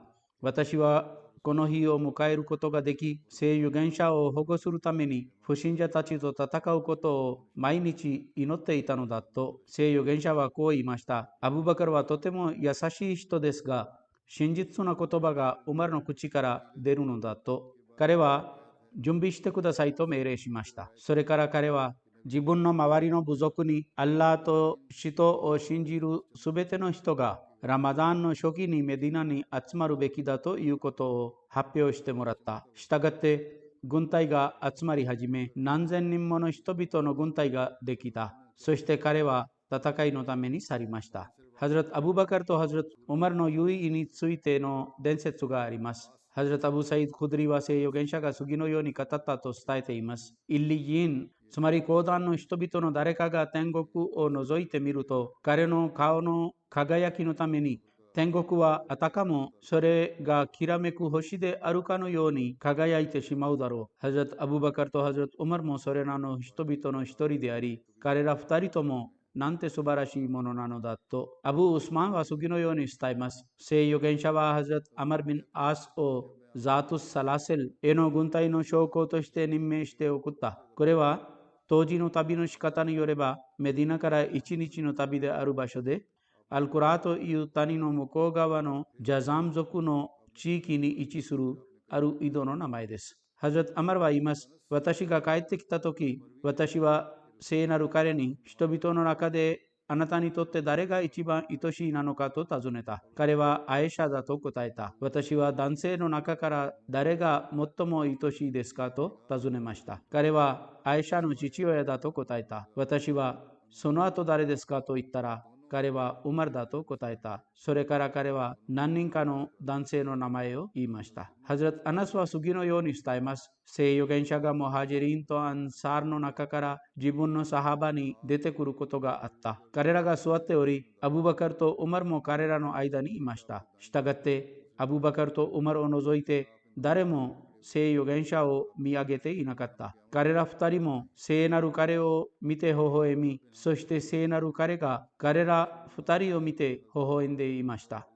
私はこの日を迎えることができ、聖預言者を保護するために不信者たちと戦うことを毎日祈っていたのだと、聖預言者はこう言いました。アブバカルはとても優しい人ですが、真実な言葉がウマルの口から出るのだと、彼は準備してくださいと命令しました。それから彼は自分の周りの部族にアッラーと使徒を信じるすべての人がラマダンの初期にメディナに集まるべきだということを発表してもらった。したがって軍隊が集まり始め、何千人もの人々の軍隊ができた。そして彼は戦いのために去りました。ハズラット・アブバカルとハズラット・ウマルの優位についての伝説があります。ハズラット・アブサイド・クドリは聖預言者が次のように語ったと伝えています。イッリジン、つまり講談の人々の誰かが天国を覗いてみると、彼の顔の輝きのために天国はあたかもそれがきらめく星であるかのように輝いてしまうだろう。ハズラット・アブバカルとハズラット・ウマルもそれらの人々の一人であり、彼ら二人ともなんて素晴らしいものなのだと、アブ・ウスマンは次のように伝えます。聖預言者はハズラット・アマル・ビン・アースをザートゥス・サラセルへの軍隊の将校として任命して送った。これは当時の旅の仕方によれば、メディナから1日の旅である場所で、アルクラという谷の向こう側のジャザム族の地域に位置するある井戸の名前です。ハジラト・アマルは言います。私が帰ってきたとき、私は聖なる彼に人々の中であなたにとって誰が一番愛しいなのかと尋ねた。彼はアエシャだと答えた。私は男性の中から誰が最も愛しいですかと尋ねました。彼はアエシャの父親だと答えた。私はその後誰ですかと言ったら、彼はウマルだと答えた。それから彼は何人かの男性の名前を言いました。ハズラト・アナスは次のように伝えます。聖預言者がモハジリンとアンサーの中から自分のサハバに出てくることがあった。彼らが座っており、アブバカルとウマルも彼らの間にいました。したがって、アブバカルとウマルを除いて、誰も聖預言者を見上げていなかった。彼ら二人も聖なる彼を見て微笑み、そして聖なる彼が彼ら二人を見て微笑んでいました。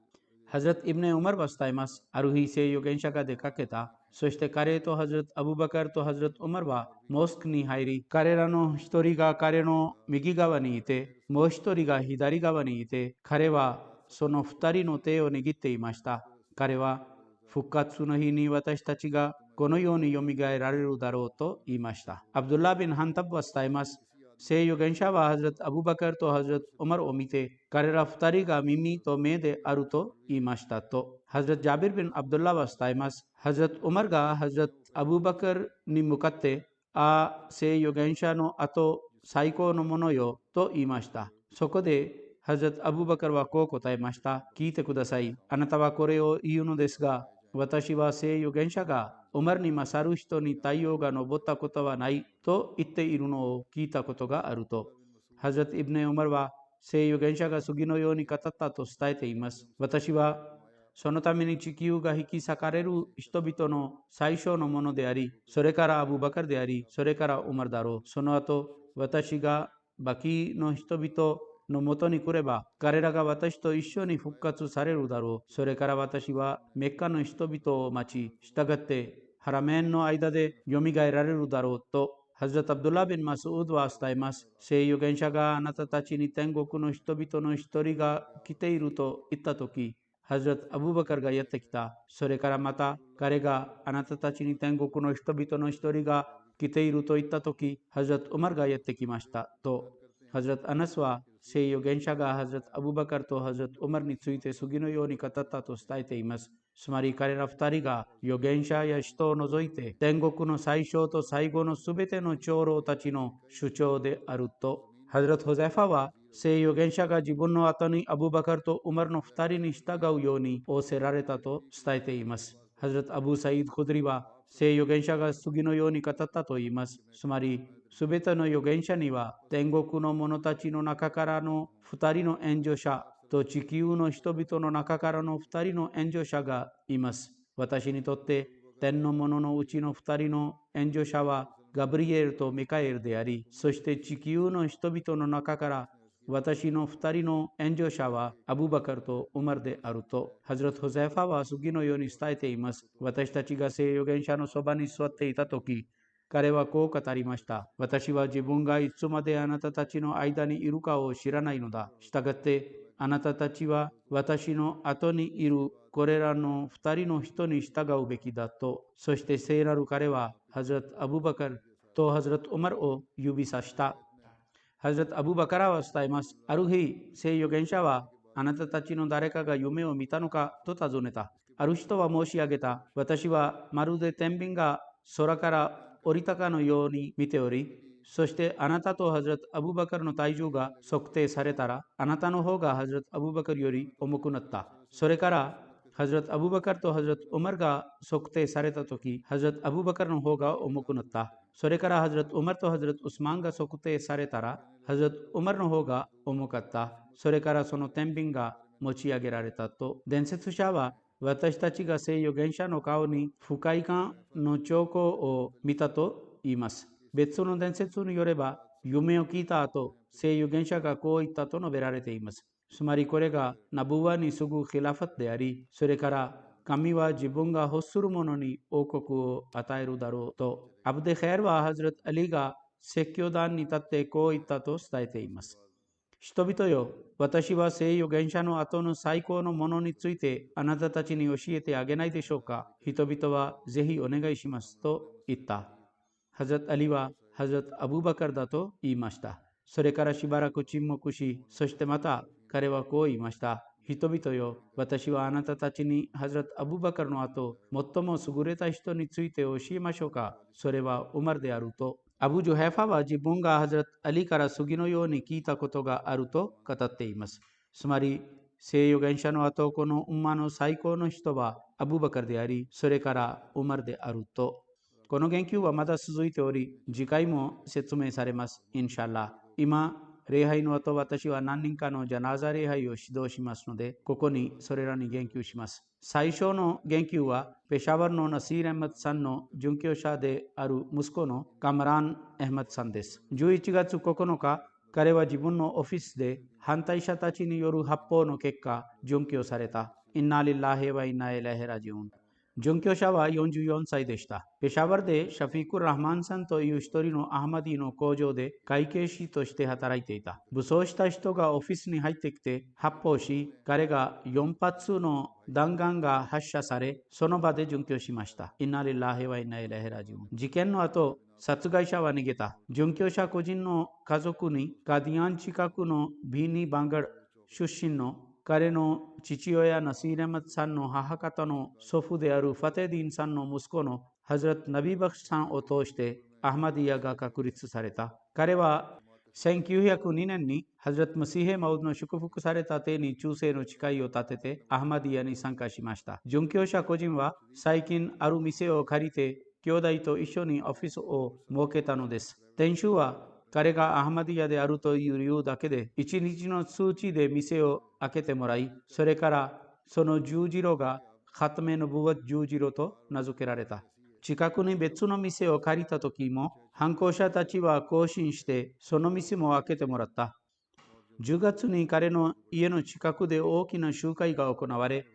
ハズラト・イブネ・ウマルは伝えます。ある日、聖預言者が出かけた。そして彼とハズラト・アブバカルとハズラト・ウマルはモスクに入り、彼らの一人が彼の右側にいて、もう一人が左側にいて、彼はその二人の手を握っていました。彼は復活の日に私たちがこのようによみがえられるだろうと言いました。アブドゥッラー・ビン・ハンタブは伝えます。聖預言者はハズラト・アブバカルとハズラト・ウマルを見て、彼ら二人が耳と目であると言いましたと。ハズラト・ジャビル・ビン・アブドゥッラーは伝えます。ハズラト・ウマルがハズラト・アブバカルに向かって、聖預言者の後最高のものよと言いました。そこでハズラト・アブバカルはこう答えました。聞いてください。あなたはこれを言うのですが、私は聖預言者がウマルに勝る人に太陽が昇ったことはないと言っているのを聞いたことがあると。ハズラト・イブネ・ウマルは聖預言者が次のように語ったと伝えています。私はそのために地球が引き裂かれる人々の最初のものであり、それからアブバカルであり、それからウマルだろう。その後、私がバキの人々のもとに来れば、彼らが私と一緒に復活されるだろう。それから私はメッカの人々を待ち、従ってハラメンの間でよみがえられるだろうと、ハズラト・アブドゥッラ・ビン・マスウッドは伝えます。聖預言者があなたたちに天国の人々の一人が来ていると言ったとき、ハズラト・アブバカルがやってきた。それからまた彼があなたたちに天国の人々の一人が来ていると言ったとき、ハズラト・ウマルがやってきましたと。ハズラト・アナスは聖預言者がハズラト・アブバカルとハズラト・ウマルについて次のように語ったと伝えています。つまり彼ら二人が預言者や使徒を除いて天国の最初と最後のすべての長老たちの主張であると。ハズラト・ホザイファは聖預言者が自分の後にアブバカルとウマルの二人に従うように仰せられたと伝えています。ハズラト・アブ・サイド・コドリは聖預言者が次のように語ったと言います。つまりすべての預言者には天国の者たちの中からの二人の援助者と地球の人々の中からの二人の援助者がいます。私にとって天の者のうちの二人の援助者はガブリエルとミカエルであり、そして地球の人々の中から私の二人の援助者はアブバカルとウマルであると。ハズラト・ホザイファは次のように伝えています。私たちが聖預言者のそばに座っていたとき、彼はこう語りました。私は自分がいつまであなたたちの間にいるかを知らないのだ。したがってあなたたちは私の後にいるこれらの二人の人に従うべきだと。そして聖なる彼はハズラト・アブバカルとハズラト・ウマルを指さした。ハズラト・アブバカラは伝えます。ある日、聖預言者はあなたたちの誰かが夢を見たのかと尋ねた。ある人は申し上げた。私はまるで天秤が空から降りたかのように見ており、そしてあなたとハズラト・アブバカルの体重が測定されたら、あなたの方がハズラト・アブバカルより重くなった。それからハズラト・アブバカルとハズラト・ウマルが測定されたとき、ハズラト・アブバカルの方が重くなった。それからハズラト・ウマルとハズラト・ウスマンが測定されたら、ハズラト・ウマルの方が重かった。それからその天秤が持ち上げられたと。伝説者は私たちが聖預言者の顔に不快感の兆候を見たと言います。別の伝説によれば、夢を聞いた後、聖預言者がこう言ったと述べられています。つまりこれがナブワに次ぐヒラファトであり、それから神は自分が欲する者に王国を与えるだろうと。アブデ・ヘアルはハズラト・アリが説教壇に立ってこう言ったと伝えています。人々よ、私は生預言者の後の最高のものについてあなたたちに教えてあげないでしょうか。人々はぜひお願いしますと言った。ハザラト・アリはハザラト・アブバカルだと言いました。それからしばらく沈黙し、そしてまた彼はこう言いました。人々よ、私はあなたたちにハザラト・アブバカルの後、最も優れた人について教えましょうか。それはウマルであると。アブ・ジュヘファは自分がハザラト・アリから次のように聞いたことがあると語っています。つまり、聖預言者の後、このウンマの最高の人はアブバカルであり、それからウマルであると。この言及はまだ続いており、次回も説明されます。インシャアラ。今、礼拝の後、私は何人かのジャナーザ礼拝を指導しますので、ここにそれらに言及します。最初の言及は、ペシャワルのナシール・アメッドさんの殉教者である息子のカムラン・アメッドさんです。11月9日、彼は自分のオフィスで反対者たちによる発砲の結果、殉教された。インナリッラヘワイナエラヘラジュン。殉教者は44歳でした。ペシャワルでシャフィクル・ラハマンさんという一人のアハマディの工場で会計士として働いていた。武装した人がオフィスに入ってきて発砲し、彼が4発の弾丸が発射され、その場で殉教しました。インナリラヘワイナイラヘラジュン。事件の後、殺害者は逃げた。殉教者個人の家族にガディアン近くのビーニ・バンガル出身の彼の父親ナシール・アメッドさんの母方の祖父であるファテディンさんの息子のハズラト・ナビバクシさんを通してアハマディヤが確立された。彼は1902年にハズラト・マシーヘ・マウドの祝福された手に忠誠の誓いを立ててアハマディヤに参加しました。殉教者個人は最近ある店を借りて兄弟と一緒にオフィスを設けたのです。店主は彼がアハマディヤであるという理由だけで、一日の通知で店を開けてもらい、それからその十字路がハトメのブワッ十字路と名付けられた。近くに別の店を借りた時も、犯行者たちは行進して、その店も開けてもらった。10月に彼の家の近くで大きな集会が行われ、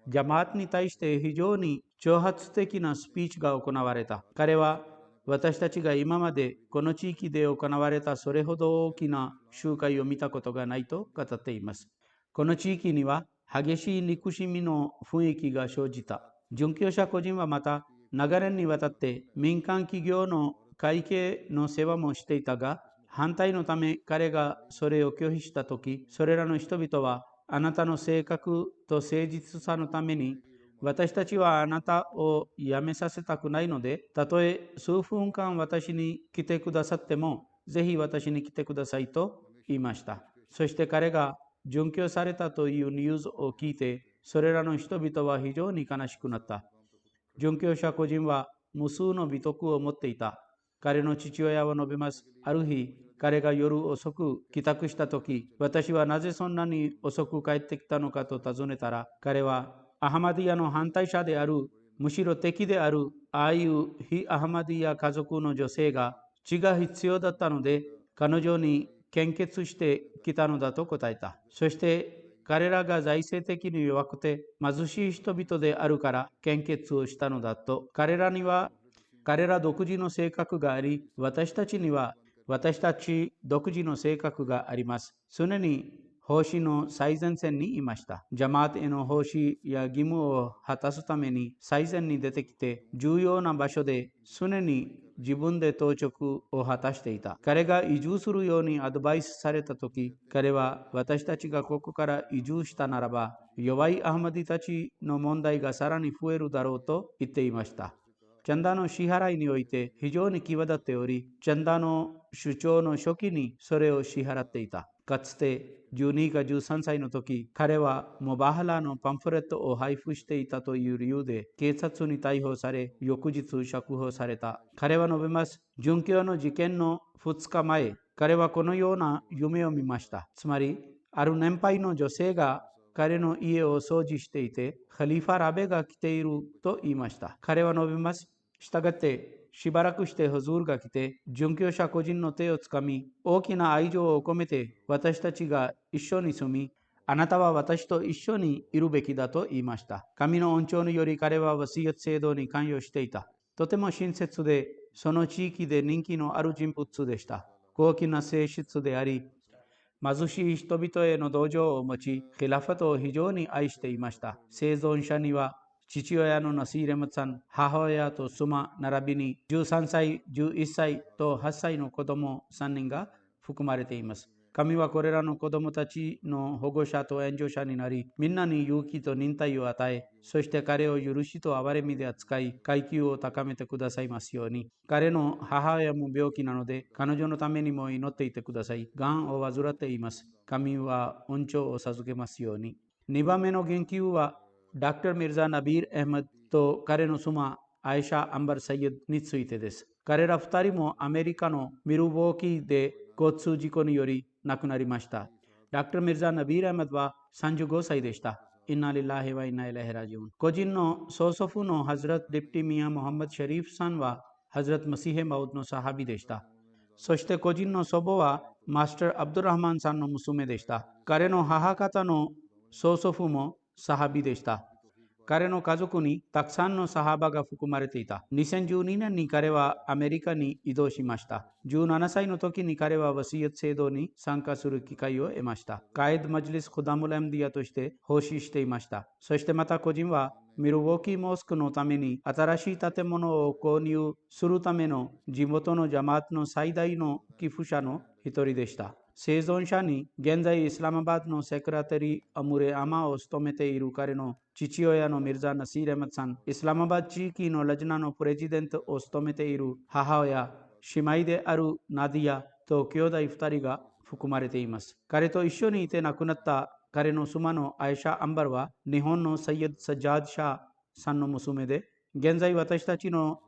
ジャマートに対して非常に挑発的なスピーチが行われた。彼は私たちが今までこの地域で行われたそれほど大きな集会を見たことがないと語っています。この地域には激しい憎しみの雰囲気が生じた。殉教者個人はまた長年にわたって民間企業の会計の世話もしていたが、反対のため彼がそれを拒否したとき、それらの人々はあなたの性格と誠実さのために私たちはあなたを辞めさせたくないので、たとえ数分間私に来てくださっても、ぜひ私に来てくださいと言いました。そして彼が殉教されたというニュースを聞いて、それらの人々は非常に悲しくなった。殉教者個人は無数の美徳を持っていた。彼の父親は述べます。ある日、彼が夜遅く帰宅したとき、私はなぜそんなに遅く帰ってきたのかと尋ねたら、彼はアハマディヤの反対者である、むしろ敵である、ああいう非アハマディヤ家族の女性が血が必要だったので、彼女に献血してきたのだと答えた。そして彼らが財政的に弱くて貧しい人々であるから献血をしたのだと。彼らには彼ら独自の性格があり、私たちには私たち独自の性格があります。常に奉仕の最前線にいました。ジャマートへの奉仕や義務を果たすために最前に出てきて、重要な場所で常に自分で当直を果たしていた。彼が移住するようにアドバイスされたとき、彼は私たちがここから移住したならば、弱いアハマディたちの問題がさらに増えるだろうと言っていました。チャンダの支払いにおいて非常に際立っており、チャンダの首長の初期にそれを支払っていた。かつて12か13歳の時、彼はモバハラのパンフレットを配布していたという理由で警察に逮捕され、翌日釈放された。彼は述べます。殉教の事件の2日前、彼はこのような夢を見ました。つまり、ある年配の女性が彼の家を掃除していて、カリファラベが来ていると言いました。彼は述べます。したがって、しばらくしてハズールが来て、殉教者個人の手をつかみ、大きな愛情を込めて私たちが一緒に住み、あなたは私と一緒にいるべきだと言いました。神の恩寵により彼はワシヤト制度に関与していた。とても親切で、その地域で人気のある人物でした。高貴な性質であり、貧しい人々への同情を持ち、khiラファトを非常に愛していました。生存者には、父親のナシーレムさん、母親と妻、並びに13歳、11歳と8歳の子供3人が含まれています。神はこれらの子供たちの保護者と援助者になり、みんなに勇気と忍耐を与え、そして彼を許しと憐れみで扱い、階級を高めてくださいますように。彼の母親も病気なので、彼女のためにも祈っていてください。がんを患っています。神は恩寵を授けますように。2番目の言及は、ダクター・ミルザ・ナビール・アハマドと彼の妻、アイシャ・アンバル・サイエドについてです。彼ら2人もアメリカのミルウォーキーで交通事故により亡くなりました。ダクター・ミルザ・ナビール・アハマドは35歳でした。インナリラヒワイナイラヘラジュン。個人の曽祖父のハズラット・ディプティ・ミヤ・モハンマド・シャリーフさんはハズラット・マシヘ・マウドのサハビでした。そして個人の祖母はマスター・アブドゥラハマンさんの娘でした。彼の母方の曽祖父もサハビでした。彼の家族にたくさんのサハバが含まれていた。2012年に彼はアメリカに移動しました。17歳の時に彼はワシヤット制度に参加する機会を得ました。カイド・マジリス・クダムル・アムディアとして奉仕していました。そしてまた個人はミルウォーキーモスクのために新しい建物を購入するための地元のジャマートの最大の寄付者の一人でした。生存者に現在イスラマバードのセクレタリー・アムレ・アマを務めている彼の父親のミルザ・ナシール・アマドさん、イスラマバード地域のラジナのプレジデントを務めている母親、姉妹であるナディアと兄弟2人が含まれています。彼と一緒にいて亡くなった彼の妻のアイシャ・アンバルは日本のサイエド・サジャード・シャーさんの娘で、現在私たちの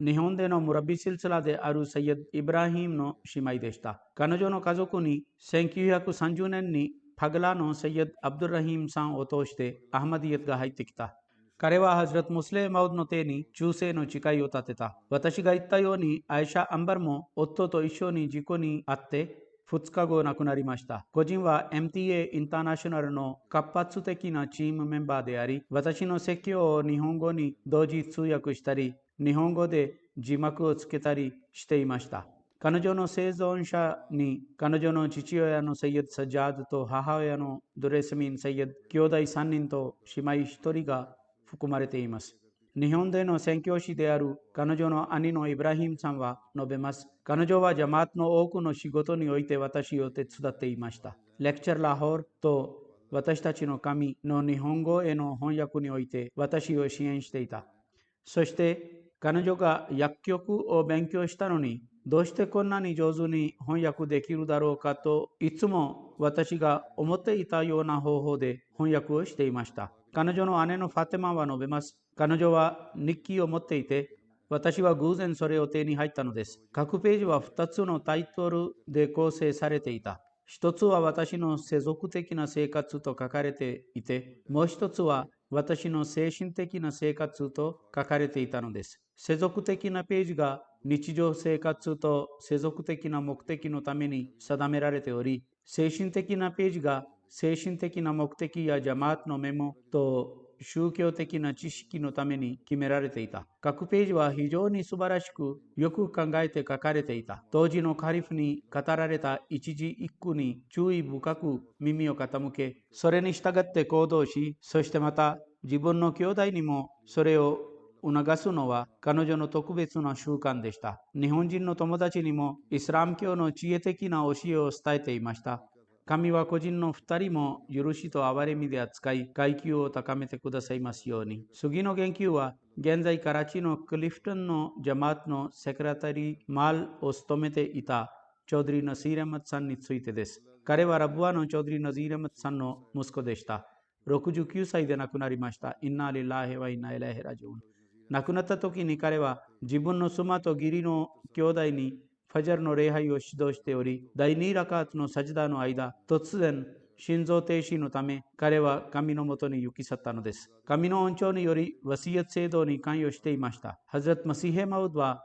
日本でのムラビシルスラであるサイエド・イブラヒムの姉妹でした。彼女の家族に1930年にパグラのサイエド・アブドゥラヒムさんを通してアハマディヤッが入ってきた。彼はハズラット・ムスレー・マウドの手に忠誠の誓いを立てた。私が言ったようにアイシャ・アンバルも夫と一緒に事故に遭って2日後亡くなりました。個人は MTA インターナショナルの活発的なチームメンバーであり、私の説教を日本語に同時通訳したり、日本語で字幕をつけたりしていました。彼女の生存者に彼女の父親のサイエド・サジャードと母親のドレスミン・サイエド、兄弟3人と姉妹1人が含まれています。日本での宣教師である彼女の兄のイブラヒムさんは述べます。彼女はジャマートの多くの仕事において私を手伝っていました。レクチャーラホールと私たちの神の日本語への翻訳において私を支援していた。そして彼女が薬局を勉強したのにどうしてこんなに上手に翻訳できるだろうかといつも私が思っていたような方法で翻訳をしていました。彼女の姉のファテマは述べます。彼女は日記を持っていて私は偶然それを手に入ったのです。各ページは2つのタイトルで構成されていた。一つは私の世俗的な生活と書かれていて、もう一つは私の精神的な生活と書かれていたのです。世俗的なページが日常生活と世俗的な目的のために定められており、精神的なページが精神的な目的やジャマートのメモと宗教的な知識のために決められていた。各ページは非常に素晴らしくよく考えて書かれていた。当時のカリフに語られた一字一句に注意深く耳を傾け、それに従って行動し、そしてまた自分の兄弟にもそれを促すのは彼女の特別な習慣でした。日本人の友達にもイスラム教の知恵的な教えを伝えていました。神は個人の2人も許しと憐れみで扱い、階級を高めてくださいますように。次の言及は、現在カラチのクリフトンのジャマートのセクレタリーマールを務めていたチョードリー・ナシール・アハマドさんについてです。彼はラブワのチョードリー・ナシール・アハマドさんの息子でした。69歳で亡くなりました。インナーリラーヘワイナイラヘラジュン。亡くなった時に彼は自分の妻と義理の兄弟にファジャルの礼拝を指導しており、第2ラカートのサジダの間、突然、心臓停止のため、彼は神のもとに行き去ったのです。神の恩寵により、ワシヤット制度に関与していました。ハズラット・マシヘ・マウドは、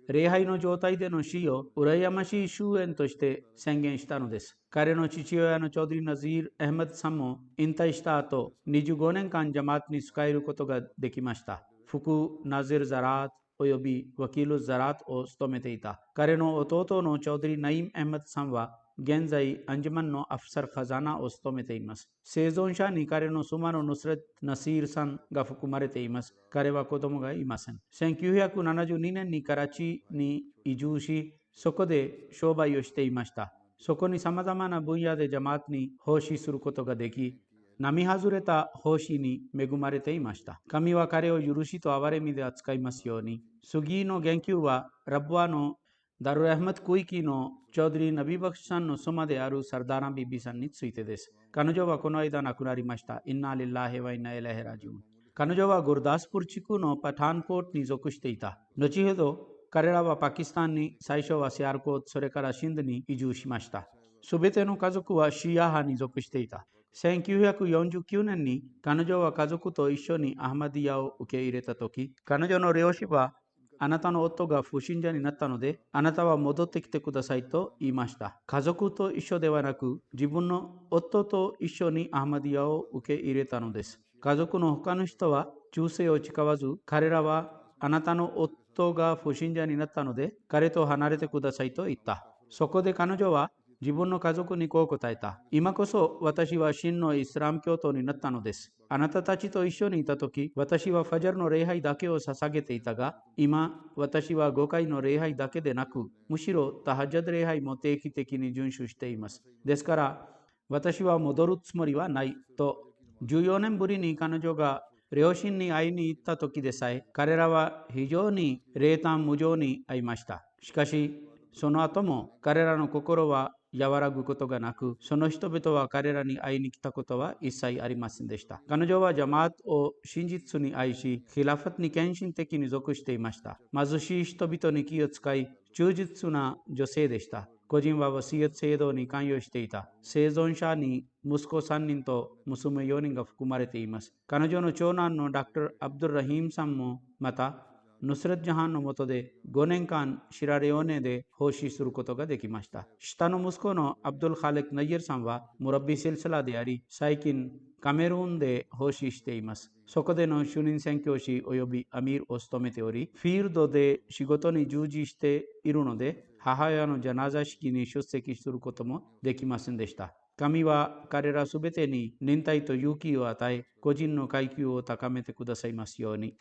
礼拝の状態での死を羨ましい終焉として宣言したのです。彼の父親のチョードリー・ナズィール・アハマドさんも引退した後、25年間ジャマートに仕えることができました。福ナゼル・ザラート、およびワキル・ザラートを務めていた。彼の弟のチョウドリ・ナイム・アヘマドさんは現在アンジュマンのアフサル・カザナを務めています。生存者に彼の妻のヌスレット・ナシールさんが含まれています。彼は子供がいません。1972年にカラチに移住し、そこで商売をしていました。そこに様々な分野でジャマートに奉仕することができ、並外れた奉仕に恵まれていました。神は彼を許しと憐れみで扱いますように。次の言及は、ラブワのダル・アフマド・クイキのチョウドリ・ナビバクシさんの妻であるサルダーナ・ビビさんについてです。彼女はこの間亡くなりました。インナリッラヘワイナエレヘラジュン。彼女はグルダスプル地区のパタンポートに属していた。後ほど、彼らはパキスタンに最初はシアルコート、それからシンドに移住しました。すべての家族はシーア派に属していた。1949年に彼女は家族と一緒にアハマディヤを受け入れたとき、彼女の両親はあなたの夫が不信者になったので、あなたは戻ってきてくださいと言いました。家族と一緒ではなく、自分の夫と一緒にアハマディヤを受け入れたのです。家族の他の人は忠誠を誓わず、彼らはあなたの夫が不信者になったので、彼と離れてくださいと言った。そこで彼女は自分の家族にこう答えた。今こそ私は真のイスラム教徒になったのです。あなたたちと一緒にいたとき、私はファジャルの礼拝だけを捧げていたが、今、私は5回の礼拝だけでなく、むしろタハジャド礼拝も定期的に遵守しています。ですから、私は戻るつもりはないと、14年ぶりに彼女が両親に会いに行った時でさえ、彼らは非常に冷淡無情に会いました。しかし、その後も彼らの心は和らぐことがなく、その人々は彼らに会いに来たことは一切ありませんでした。彼女はジャマートを真実に愛し、ヒラファトに献身的に属していました。貧しい人々に気を使い、忠実な女性でした。個人はワシヤト制度に関与していた。生存者に息子3人と娘4人が含まれています。彼女の長男のダクター・アブドゥル・ラヒームさんもまた、ヌスレット・ジャハンの下で5年間シラレオネで奉仕することができました。下の息子のアブドゥル・ハレク・ナイヤルさんはムラッビ・シルサラであり、最近カメルーンで奉仕しています。そこでの主任宣教師及びアミールを務めており、フィールドで仕事に従事しているので、母親のジャナザ式に出席することもできませんでした。神は彼らすべてに忍耐と勇気を与え、個人の階級を高めてくださいますように。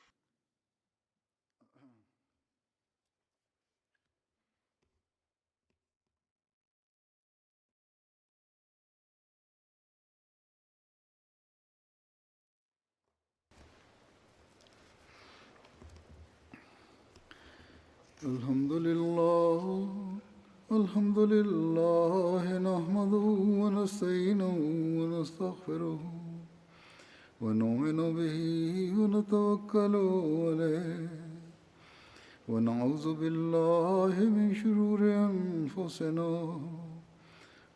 الحمد لله الحمد لله نحمده ونستعينه ونستغفره ونؤمن به ونتوكل عليه ونعوذ بالله من شرور أنفسنا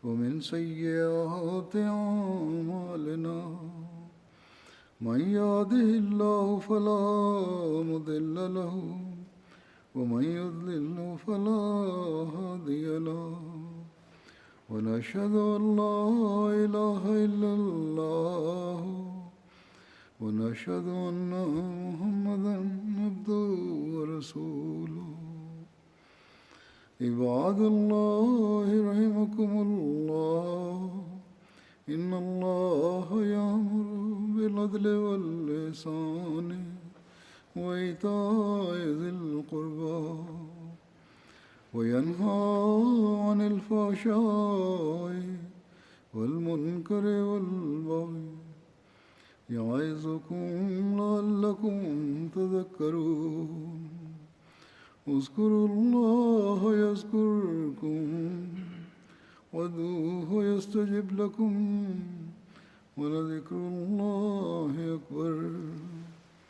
ومن سيئات أعمالنا من يهده الله فلا مضل له ومن يضلل فلا هادي له ونشهد أن لا إله إلا الله ونشهد أن محمدا عبده ورسوله عباد الله رحمكم الله إن الله يأمر بالعدل والإحسان وإيتاء ذي القربى وينهى عن الفحشاء والمنكر والبغي يعظكم لعلكم تذكرون اذكروا الله يذكركم وادعوه يستجب لكم ولذكر الله أكبر